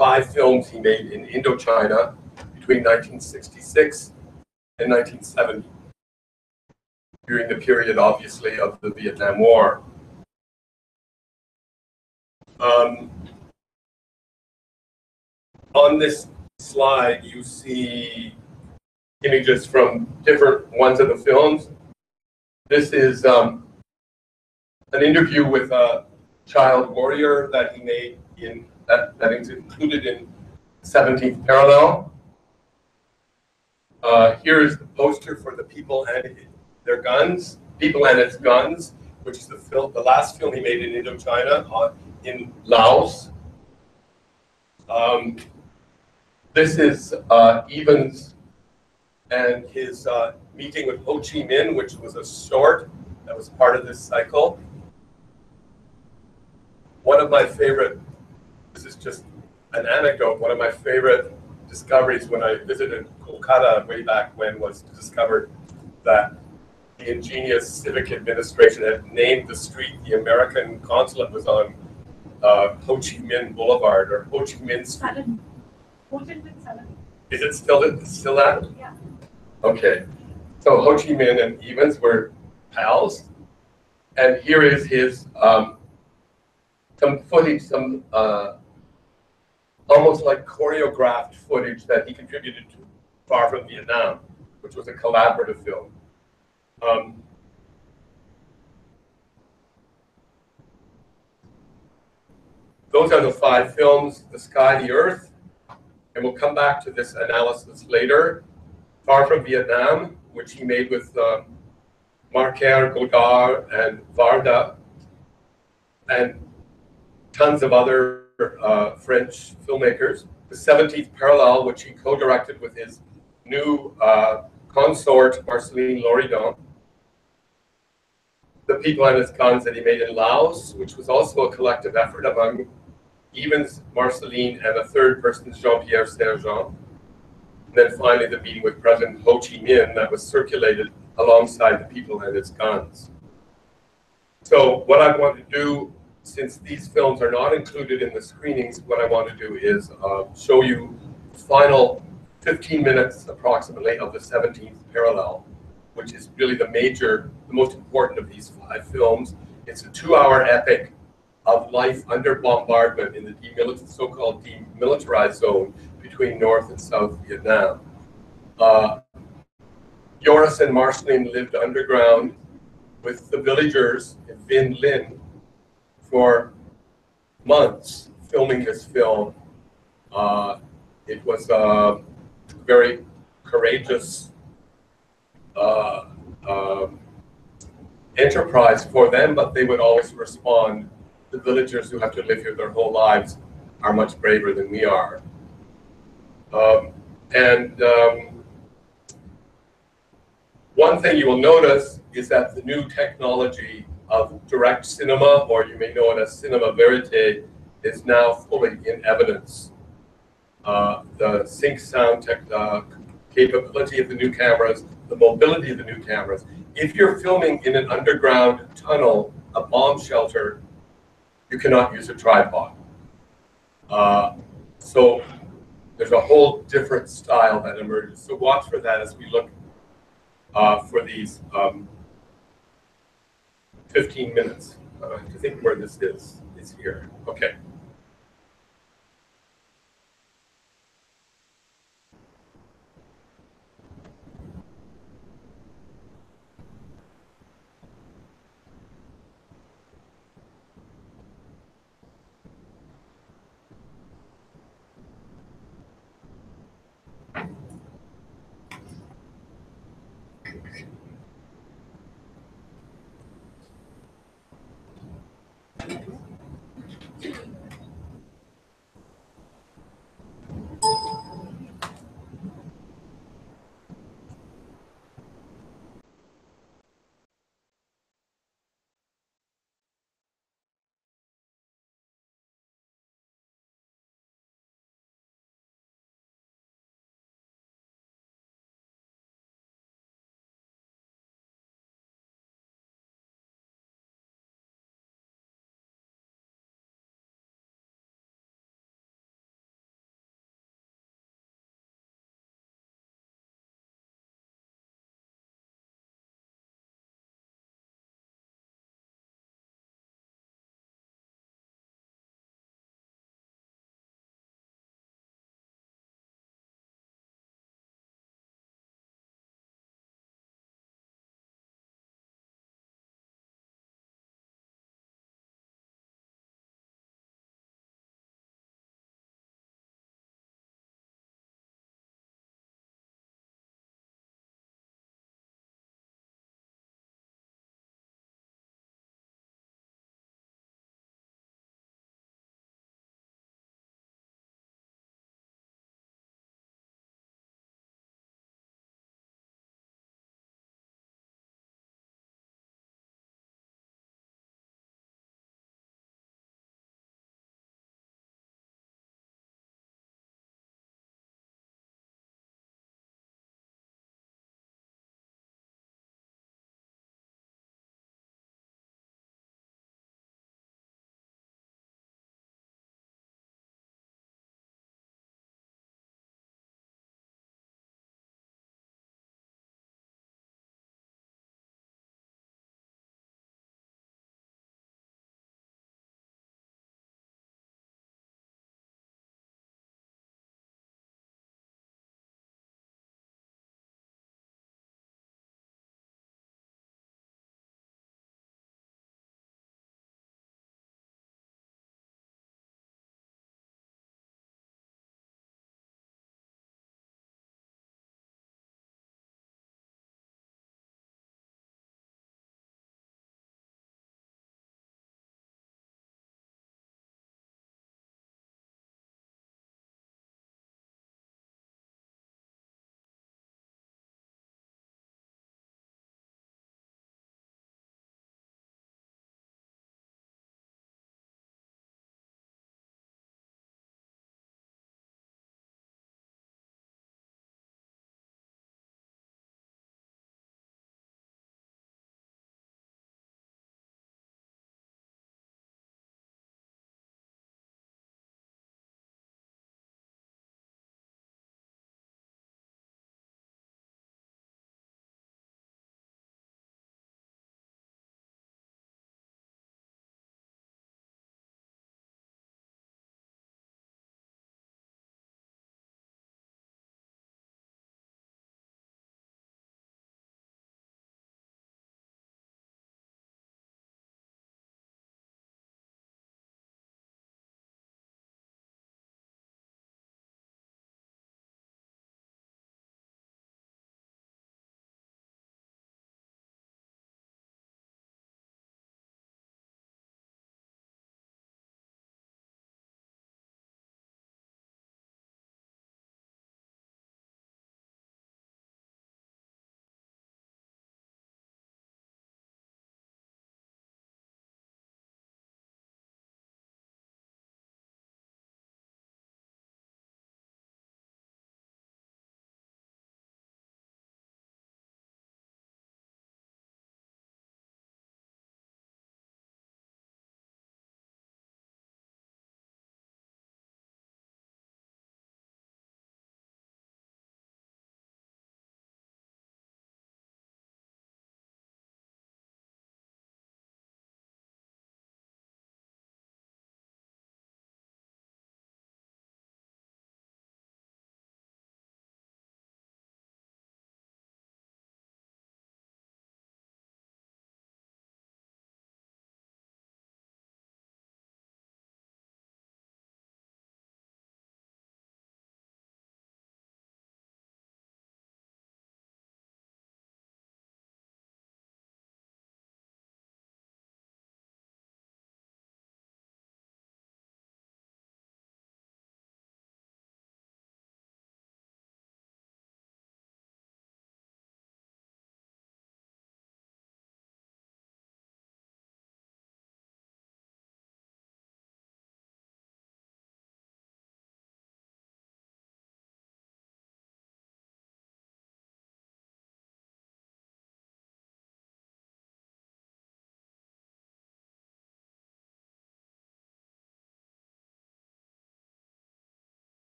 5 films he made in Indochina between 1966 and 1970, during the period, obviously, of the Vietnam War. On this slide, you see images from different ones of the films. This is an interview with a child warrior that he made that is included in 17th Parallel. Here is the poster for The People and Their Guns, People and Its Guns, which is the last film he made in Indochina in Laos. This is Evans and his meeting with Ho Chi Minh, which was a short that was part of this cycle. One of my favorite, this is just an anecdote, one of my favorite discoveries when I visited Kolkata way back when was to discover that the ingenious civic administration had named the street the American consulate was on Ho Chi Minh Boulevard, or Ho Chi Minh Street. Is it still that? Yeah. Okay. So Ho Chi Minh and Evans were pals, and here is his some footage, some almost like choreographed footage that he contributed to Far From Vietnam, which was a collaborative film. Those are the 5 films: The Sky, the Earth, and we'll come back to this analysis later. Far From Vietnam, which he made with Marquer, Godard, and Varda, and tons of other French filmmakers. The 17th Parallel, which he co-directed with his new consort, Marceline Loridon. The People and Its Guns that he made in Laos, which was also a collective effort among Evans, Marceline, and a third person, Jean-Pierre Sergent. And then finally, the meeting with President Ho Chi Minh that was circulated alongside The People and Its Guns. So what I want to do, since these films are not included in the screenings, what I want to do is show you the final 15 minutes approximately of the 17th Parallel, which is really the most important of these 5 films. It's a 2-hour epic of life under bombardment in the so-called demilitarized zone between North and South Vietnam. Joris and Marceline lived underground with the villagers in Vinh Linh for months filming this film. It was a very courageous enterprise for them, but they would always respond. The villagers who have to live here their whole lives are much braver than we are. One thing you will notice is that the new technology of direct cinema, or you may know it as cinema verite, is now fully in evidence. The sync sound capability of the new cameras, the mobility of the new cameras. If you're filming in an underground tunnel, a bomb shelter, you cannot use a tripod. So there's a whole different style that emerges. So watch for that as we look for these 15 minutes. I think where this is here. Okay.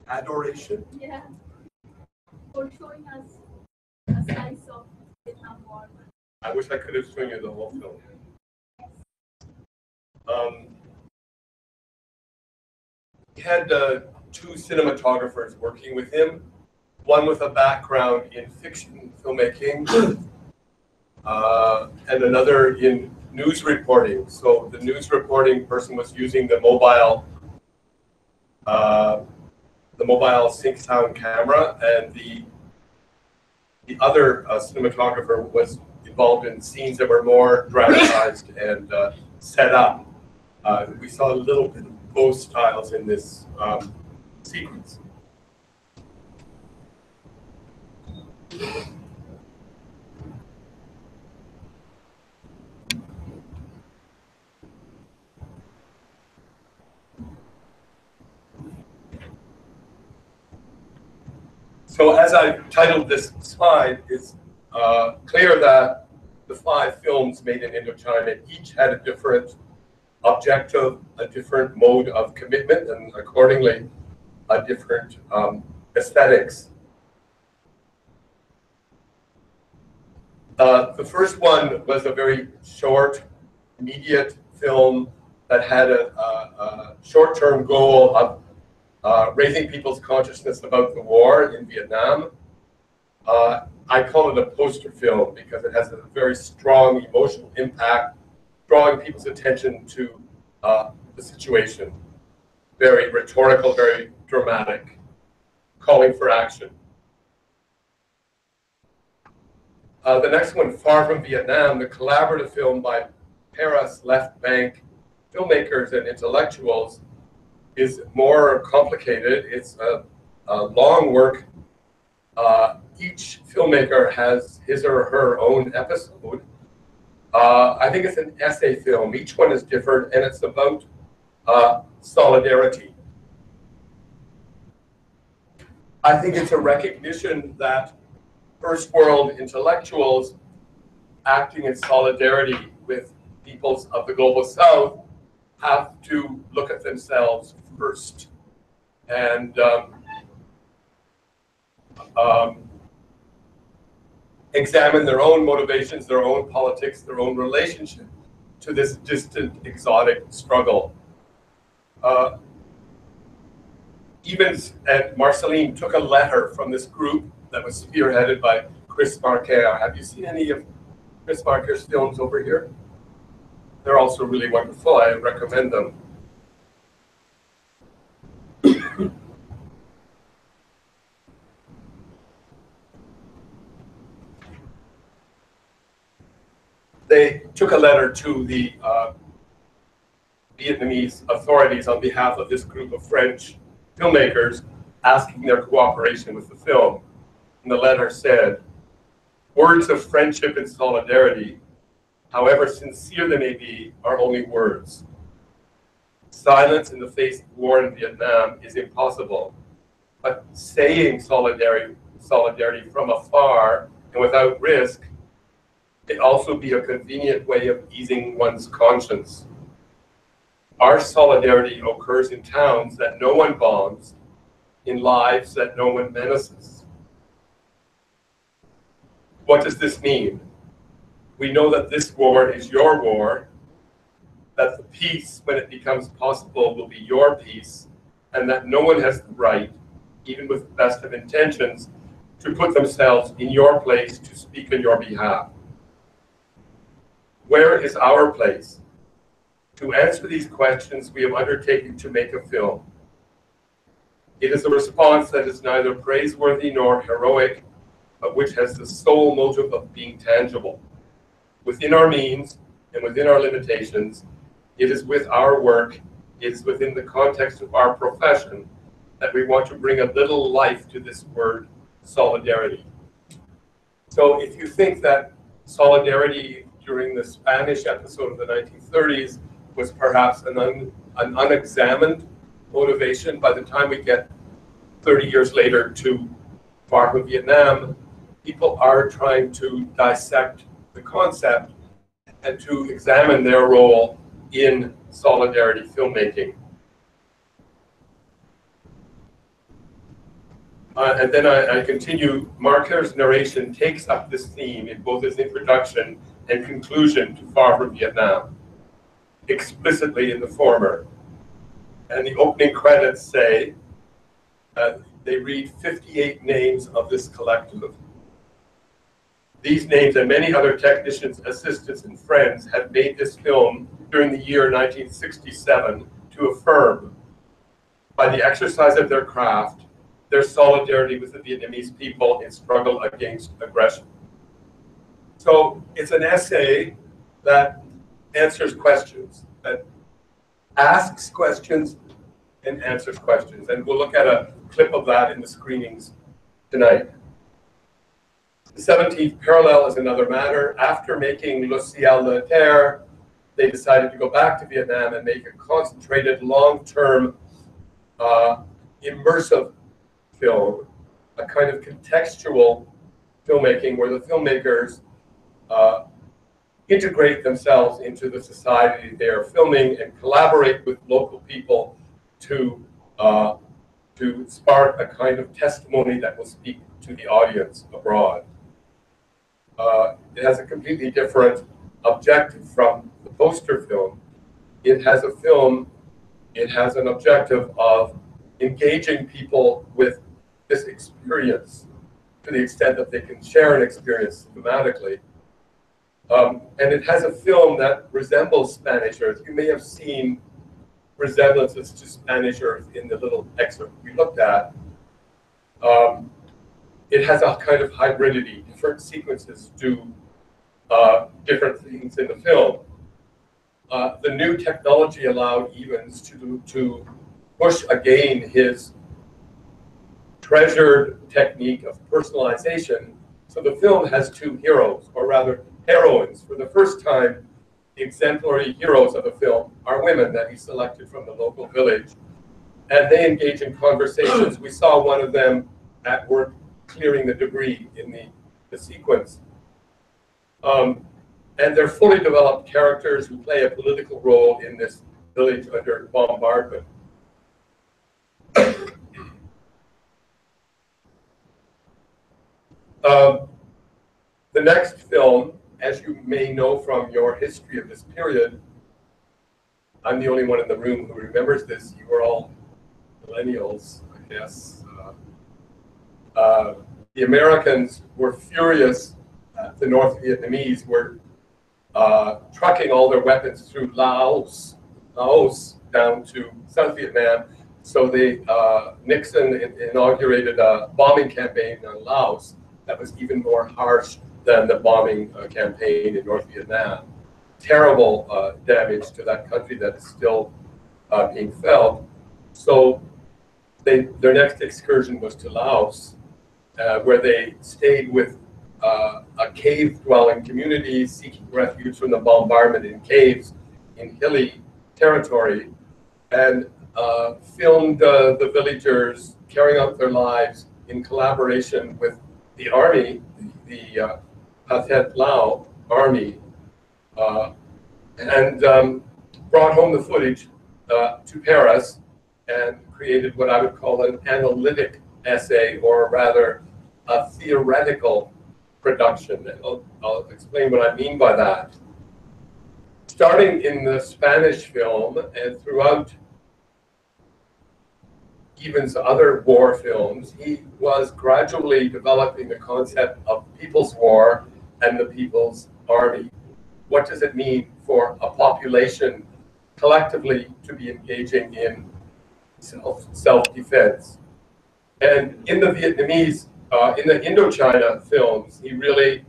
Adoration? Yeah. For showing us a slice of Vietnam War. I wish I could have shown you the whole film. He had two cinematographers working with him, one with a background in fiction filmmaking and another in news reporting. So the news reporting person was using the mobile sync sound camera, and the other cinematographer was involved in scenes that were more dramatized and set up. We saw a little bit of both styles in this sequence. So as I titled this slide, it's clear that the 5 films made in Indochina each had a different objective, a different mode of commitment, and accordingly, a different aesthetics. The first one was a very short, immediate film that had a short-term goal of raising people's consciousness about the war in Vietnam. I call it a poster film because it has a very strong emotional impact, drawing people's attention to the situation. Very rhetorical, very dramatic, calling for action. The next one, Far From Vietnam, the collaborative film by Paris left bank filmmakers and intellectuals, is more complicated. It's a long work. Each filmmaker has his or her own episode. I think it's an essay film. Each one is different, and it's about solidarity. I think it's a recognition that First World intellectuals acting in solidarity with peoples of the Global South have to look at themselves first and examine their own motivations, their own politics, their own relationship to this distant, exotic struggle. Evans and Marceline took a letter from this group that was spearheaded by Chris Marker. Have you seen any of Chris Marker's films over here? They're also really wonderful. I recommend them. They took a letter to the Vietnamese authorities on behalf of this group of French filmmakers, asking their cooperation with the film. And the letter said, "Words of friendship and solidarity, however sincere they may be, are only words. Silence in the face of war in Vietnam is impossible, but saying solidarity from afar and without risk may also be a convenient way of easing one's conscience. Our solidarity occurs in towns that no one bombs, in lives that no one menaces." What does this mean? We know that this war is your war, that the peace, when it becomes possible, will be your peace, and that no one has the right, even with the best of intentions, to put themselves in your place to speak on your behalf. Where is our place? To answer these questions, we have undertaken to make a film. It is a response that is neither praiseworthy nor heroic, but which has the sole motive of being tangible. Within our means and within our limitations, it is with our work, it is within the context of our profession that we want to bring a little life to this word, solidarity. So if you think that solidarity during the Spanish episode of the 1930s was perhaps an unexamined motivation, by the time we get 30 years later to Far From Vietnam, people are trying to dissect the concept and to examine their role in solidarity filmmaking. And then I continue. Marker's narration takes up this theme in both his introduction and conclusion to Far From Vietnam, explicitly in the former. And the opening credits say, they read 58 names of this collective. These names and many other technicians, assistants, and friends have made this film during the year 1967 to affirm, by the exercise of their craft, their solidarity with the Vietnamese people in struggle against aggression. So it's an essay that answers questions, that asks questions and answers questions. And we'll look at a clip of that in the screenings tonight. The 17th parallel is another matter. After making Le Ciel de Terre, they decided to go back to Vietnam and make a concentrated, long-term, immersive film, a kind of contextual filmmaking where the filmmakers integrate themselves into the society they are filming and collaborate with local people to spark a kind of testimony that will speak to the audience abroad. It has a completely different objective from the poster film. It has an objective of engaging people with this experience to the extent that they can share an experience thematically. And it has a film that resembles Spanish Earth. You may have seen resemblances to Spanish Earth in the little excerpt we looked at. It has a kind of hybridity. Different sequences do different things in the film. The new technology allowed Evans to push again his treasured technique of personalization. So the film has two heroes, or rather heroines. For the first time, the exemplary heroes of the film are women that he selected from the local village. And they engage in conversations. We saw one of them at work clearing the debris in the sequence. And they're fully developed characters who play a political role in this village under bombardment. The next film, as you may know from your history of this period, I'm the only one in the room who remembers this. You were all millennials, I guess. The Americans were furious. The North Vietnamese were trucking all their weapons through Laos down to South Vietnam. So Nixon inaugurated a bombing campaign on Laos that was even more harsh than the bombing campaign in North Vietnam. Terrible damage to that country that is still being felt. So their next excursion was to Laos, where they stayed with a cave-dwelling community seeking refuge from the bombardment in caves in hilly territory, and filmed the villagers carrying out their lives in collaboration with the army, the Pathet Lao army, and brought home the footage to Paris and created what I would call an analytic essay, or rather a theoretical production. And I'll explain what I mean by that. Starting in the Spanish film and throughout Evans' other war films, he was gradually developing the concept of people's war and the people's army. What does it mean for a population collectively to be engaging in self-defense? And in the Vietnamese, in the Indochina films, he really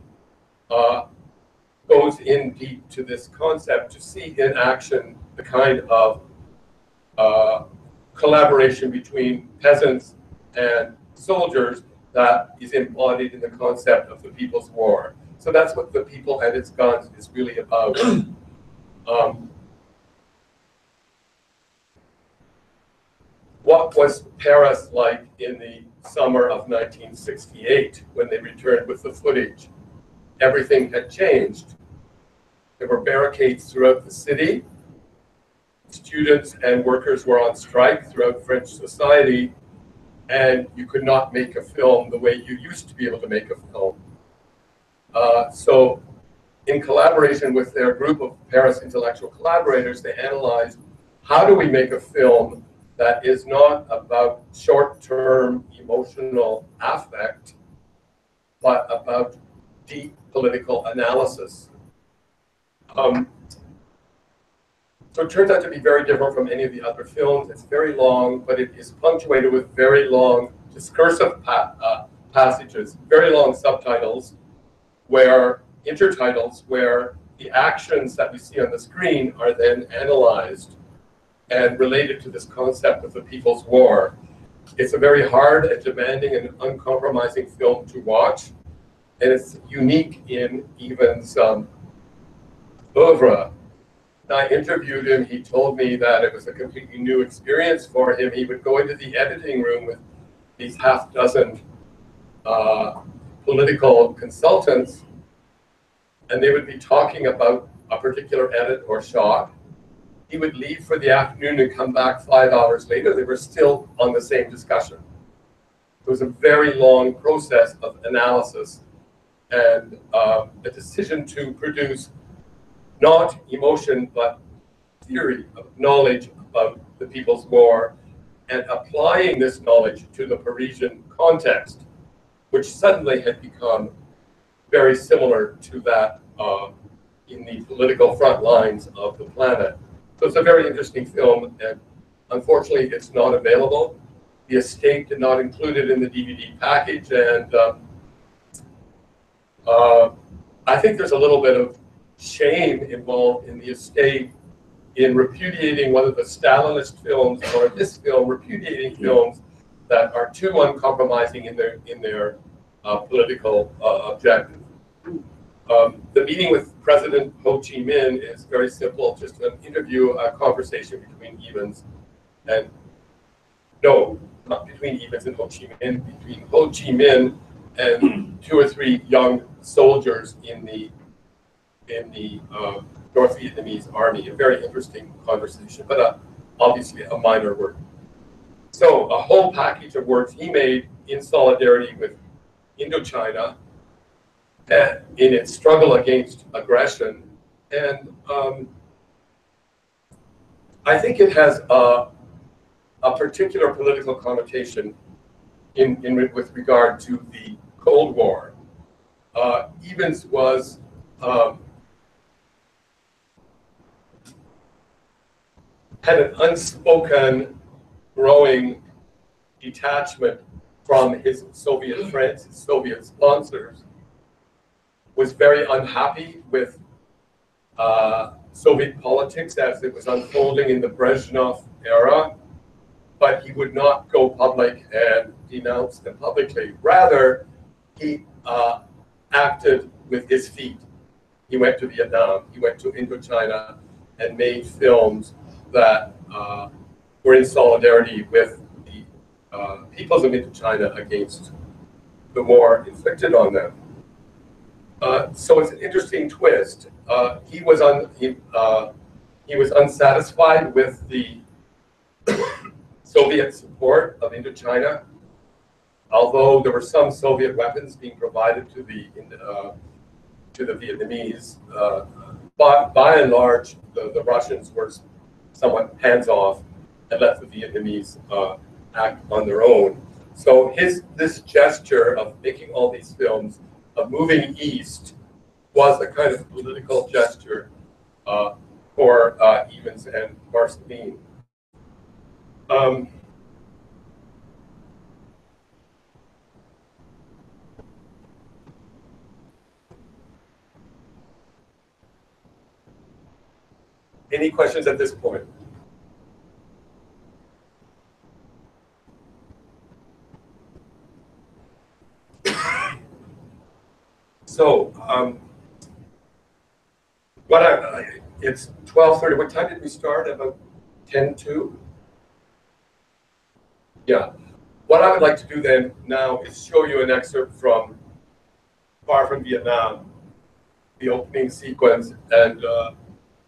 goes in deep to this concept to see in action the kind of collaboration between peasants and soldiers that is embodied in the concept of the People's War. So that's what The People and Its Guns is really about. What was Paris like in the summer of 1968 when they returned with the footage? Everything had changed. There were barricades throughout the city. Students and workers were on strike throughout French society, and you could not make a film the way you used to be able to make a film. So in collaboration with their group of Paris intellectual collaborators, they analyzed how do we make a film that is not about short-term emotional affect, but about deep political analysis. So it turns out to be very different from any of the other films. It's very long, but it is punctuated with very long discursive passages, very long subtitles, where intertitles, where the actions that we see on the screen are then analyzed and related to this concept of the People's War. It's a very hard and demanding and uncompromising film to watch, and it's unique in Evan's oeuvre. I interviewed him. He told me that it was a completely new experience for him. He would go into the editing room with these half dozen political consultants, and they would be talking about a particular edit or shot. He would leave for the afternoon and come back 5 hours later. They were still on the same discussion. It was a very long process of analysis and a decision to produce not emotion, but theory of knowledge about the People's War and applying this knowledge to the Parisian context, which suddenly had become very similar to that in the political front lines of the planet. So it's a very interesting film, and unfortunately it's not available. The estate did not include it in the DVD package, and I think there's a little bit of shame involved in the estate in repudiating whether the Stalinist films or this film, repudiating films that are too uncompromising in their political objective. The meeting with President Ho Chi Minh is very simple, just an interview, a conversation between Evans and, no, not between Evans and Ho Chi Minh, between Ho Chi Minh and 2 or 3 young soldiers in the North Vietnamese army. A very interesting conversation, but obviously a minor work. So a whole package of works he made in solidarity with Indochina and in its struggle against aggression. And I think it has a particular political connotation with regard to the Cold War. Evans was had an unspoken, growing detachment from his Soviet friends, his Soviet sponsors, was very unhappy with Soviet politics as it was unfolding in the Brezhnev era, but he would not go public and denounce them publicly. Rather, he acted with his feet. He went to Vietnam, he went to Indochina, and made films that were in solidarity with the peoples of Indochina against the war inflicted on them. So it's an interesting twist. He was unsatisfied with the Soviet support of Indochina, although there were some Soviet weapons being provided to the Vietnamese. But by and large, the Russians were somewhat hands-off and let the Vietnamese act on their own. So this gesture of making all these films, of moving east, was a kind of political gesture for Evans and Marceline. Any questions at this point? So, it's 12:30. What time did we start? About 10:02? Yeah. What I would like to do then now is show you an excerpt from Far From Vietnam, the opening sequence, and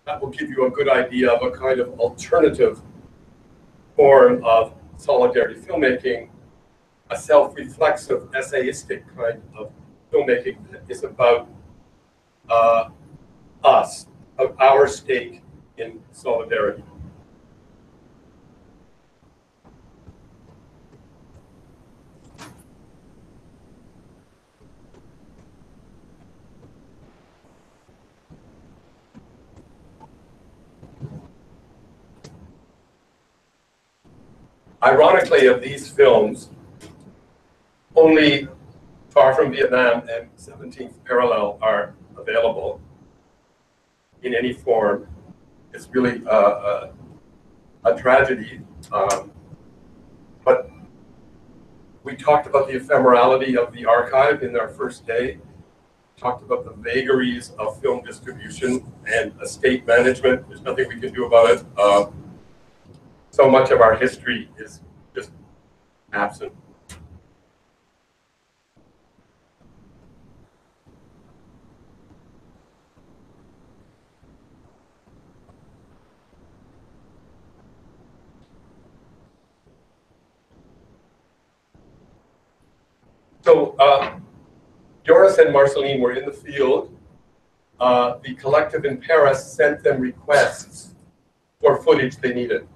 that will give you a good idea of a kind of alternative form of solidarity filmmaking a self-reflexive, essayistic kind of filmmaking that is about us, of our stake in solidarity. Ironically, of these films, only Far From Vietnam and 17th Parallel are available in any form. It's really a tragedy. But we talked about the ephemerality of the archive in our first day, talked about the vagaries of film distribution and estate management. There's nothing we can do about it. So much of our history is just absent. So Joris and Marceline were in the field. The collective in Paris sent them requests for footage they needed.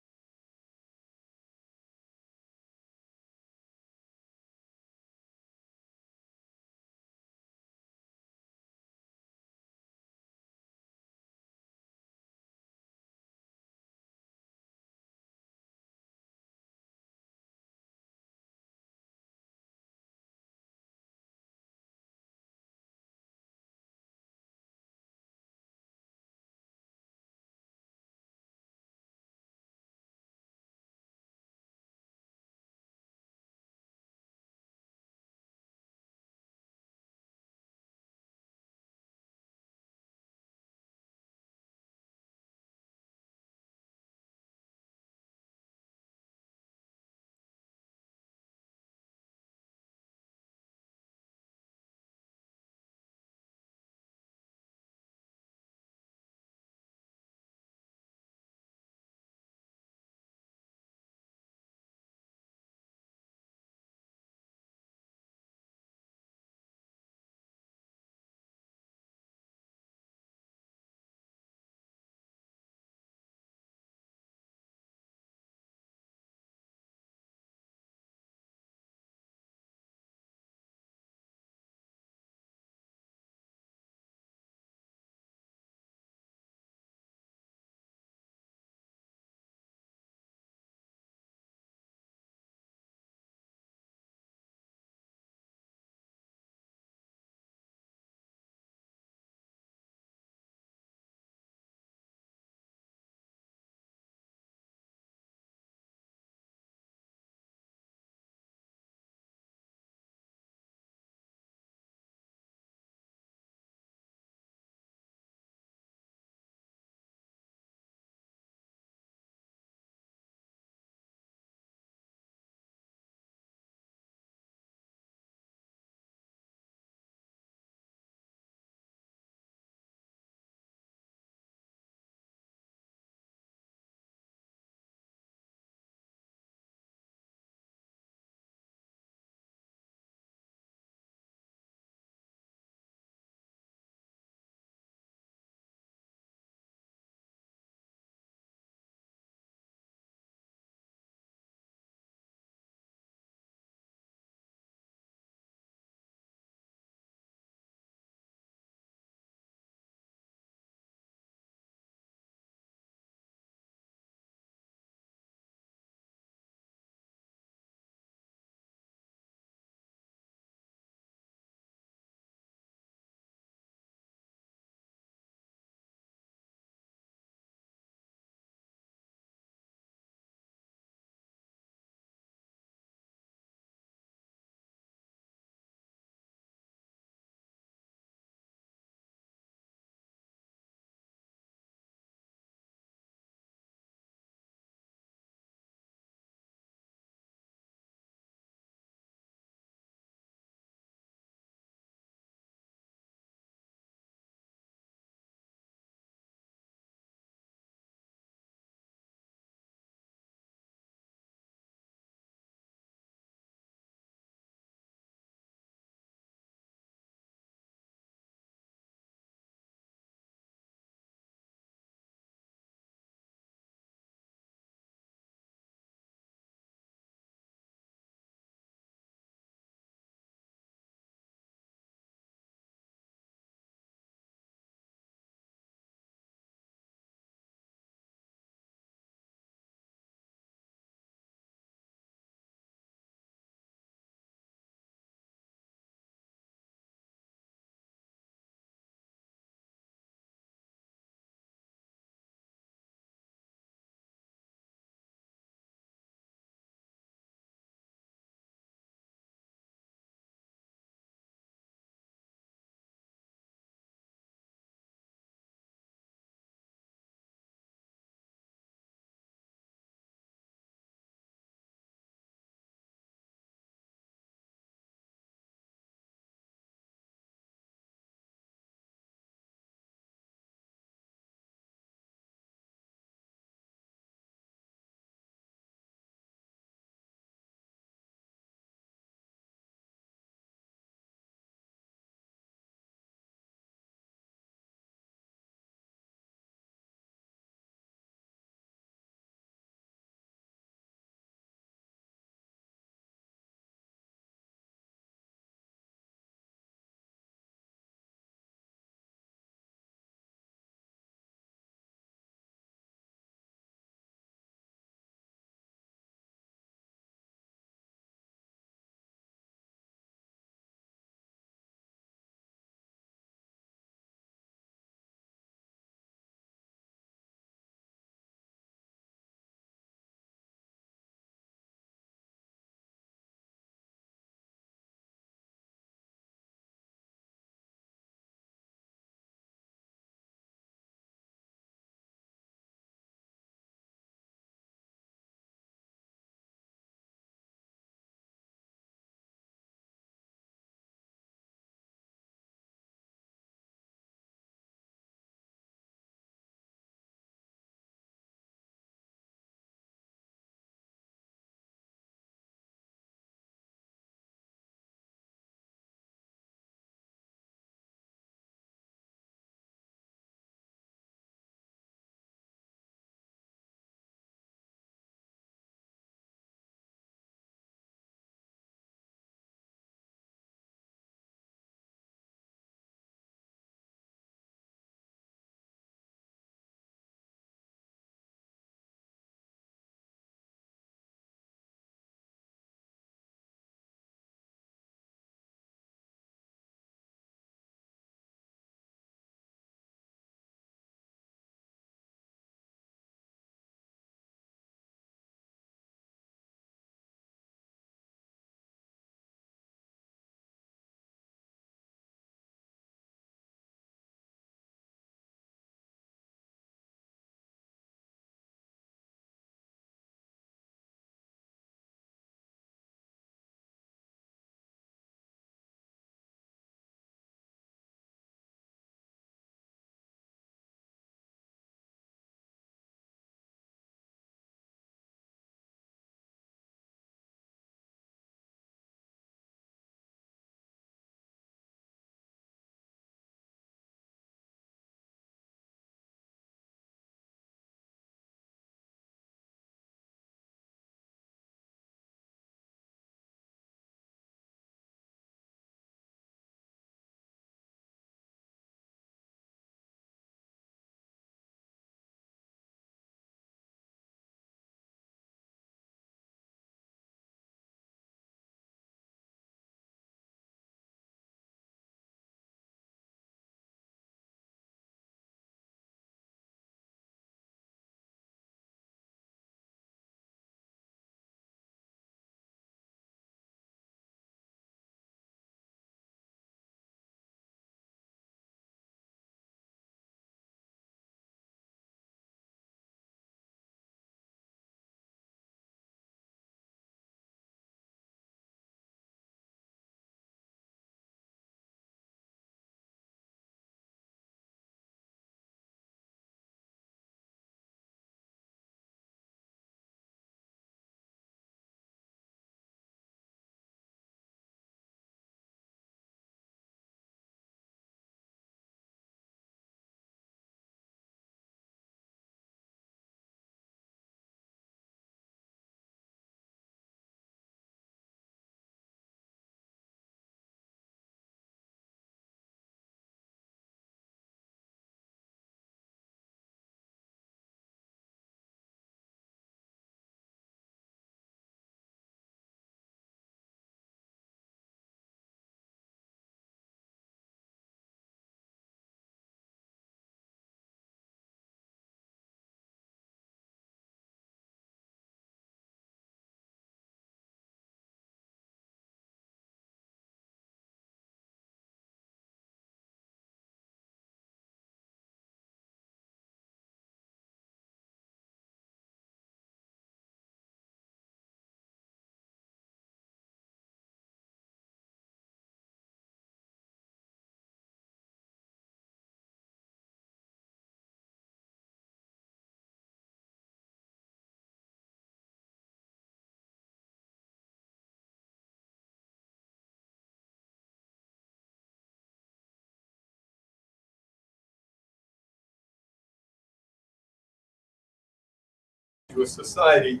into a society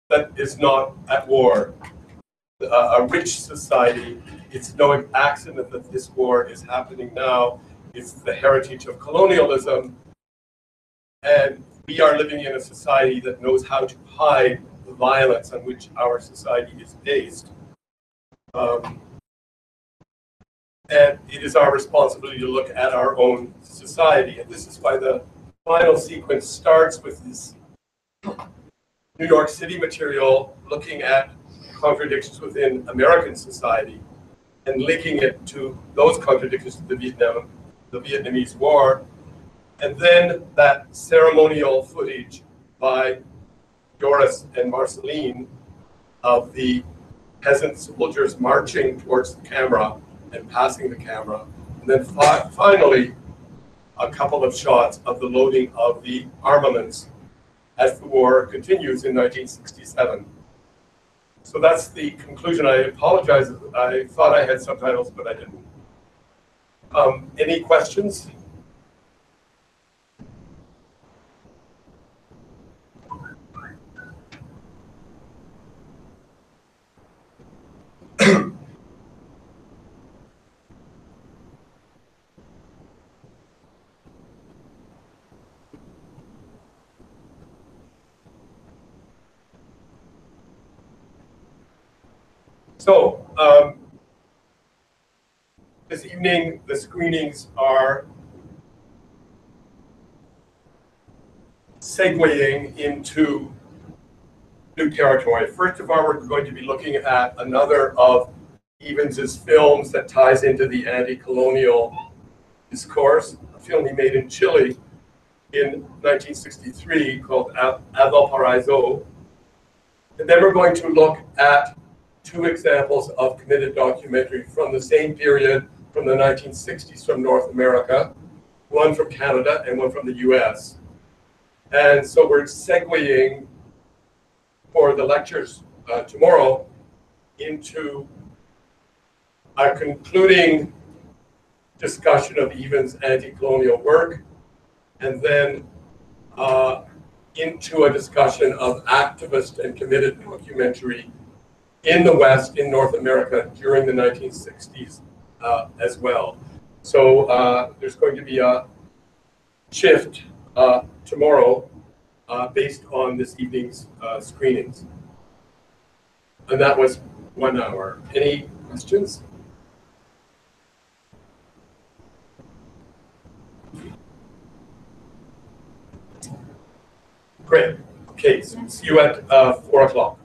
that is not at war. A rich society. It's no accident that this war is happening now. It's the heritage of colonialism. And we are living in a society that knows how to hide the violence on which our society is based. And it is our responsibility to look at our own society. And this is why the final sequence starts with this New York City material looking at contradictions within American society and linking it to those contradictions to the Vietnamese War. And then that ceremonial footage by Doris and Marceline of the peasant soldiers marching towards the camera and passing the camera. And then finally, a couple of shots of the loading of the armaments as the war continues in 1967. So that's the conclusion. I apologize. I thought I had subtitles, but I didn't. Any questions? So, this evening, the screenings are segueing into new territory. First of all, we're going to be looking at another of Evans's films that ties into the anti-colonial discourse, a film he made in Chile in 1963 called A Valparaiso. And then we're going to look at two examples of committed documentary from the same period, from the 1960s from North America, one from Canada and one from the US. And so we're segueing for the lectures tomorrow into our concluding discussion of Evan's anti-colonial work, and then into a discussion of activist and committed documentary in the West, in North America, during the 1960s as well. So there's going to be a shift tomorrow based on this evening's screenings. And that was 1 hour. Any questions? Great. Okay, so see you at 4 o'clock.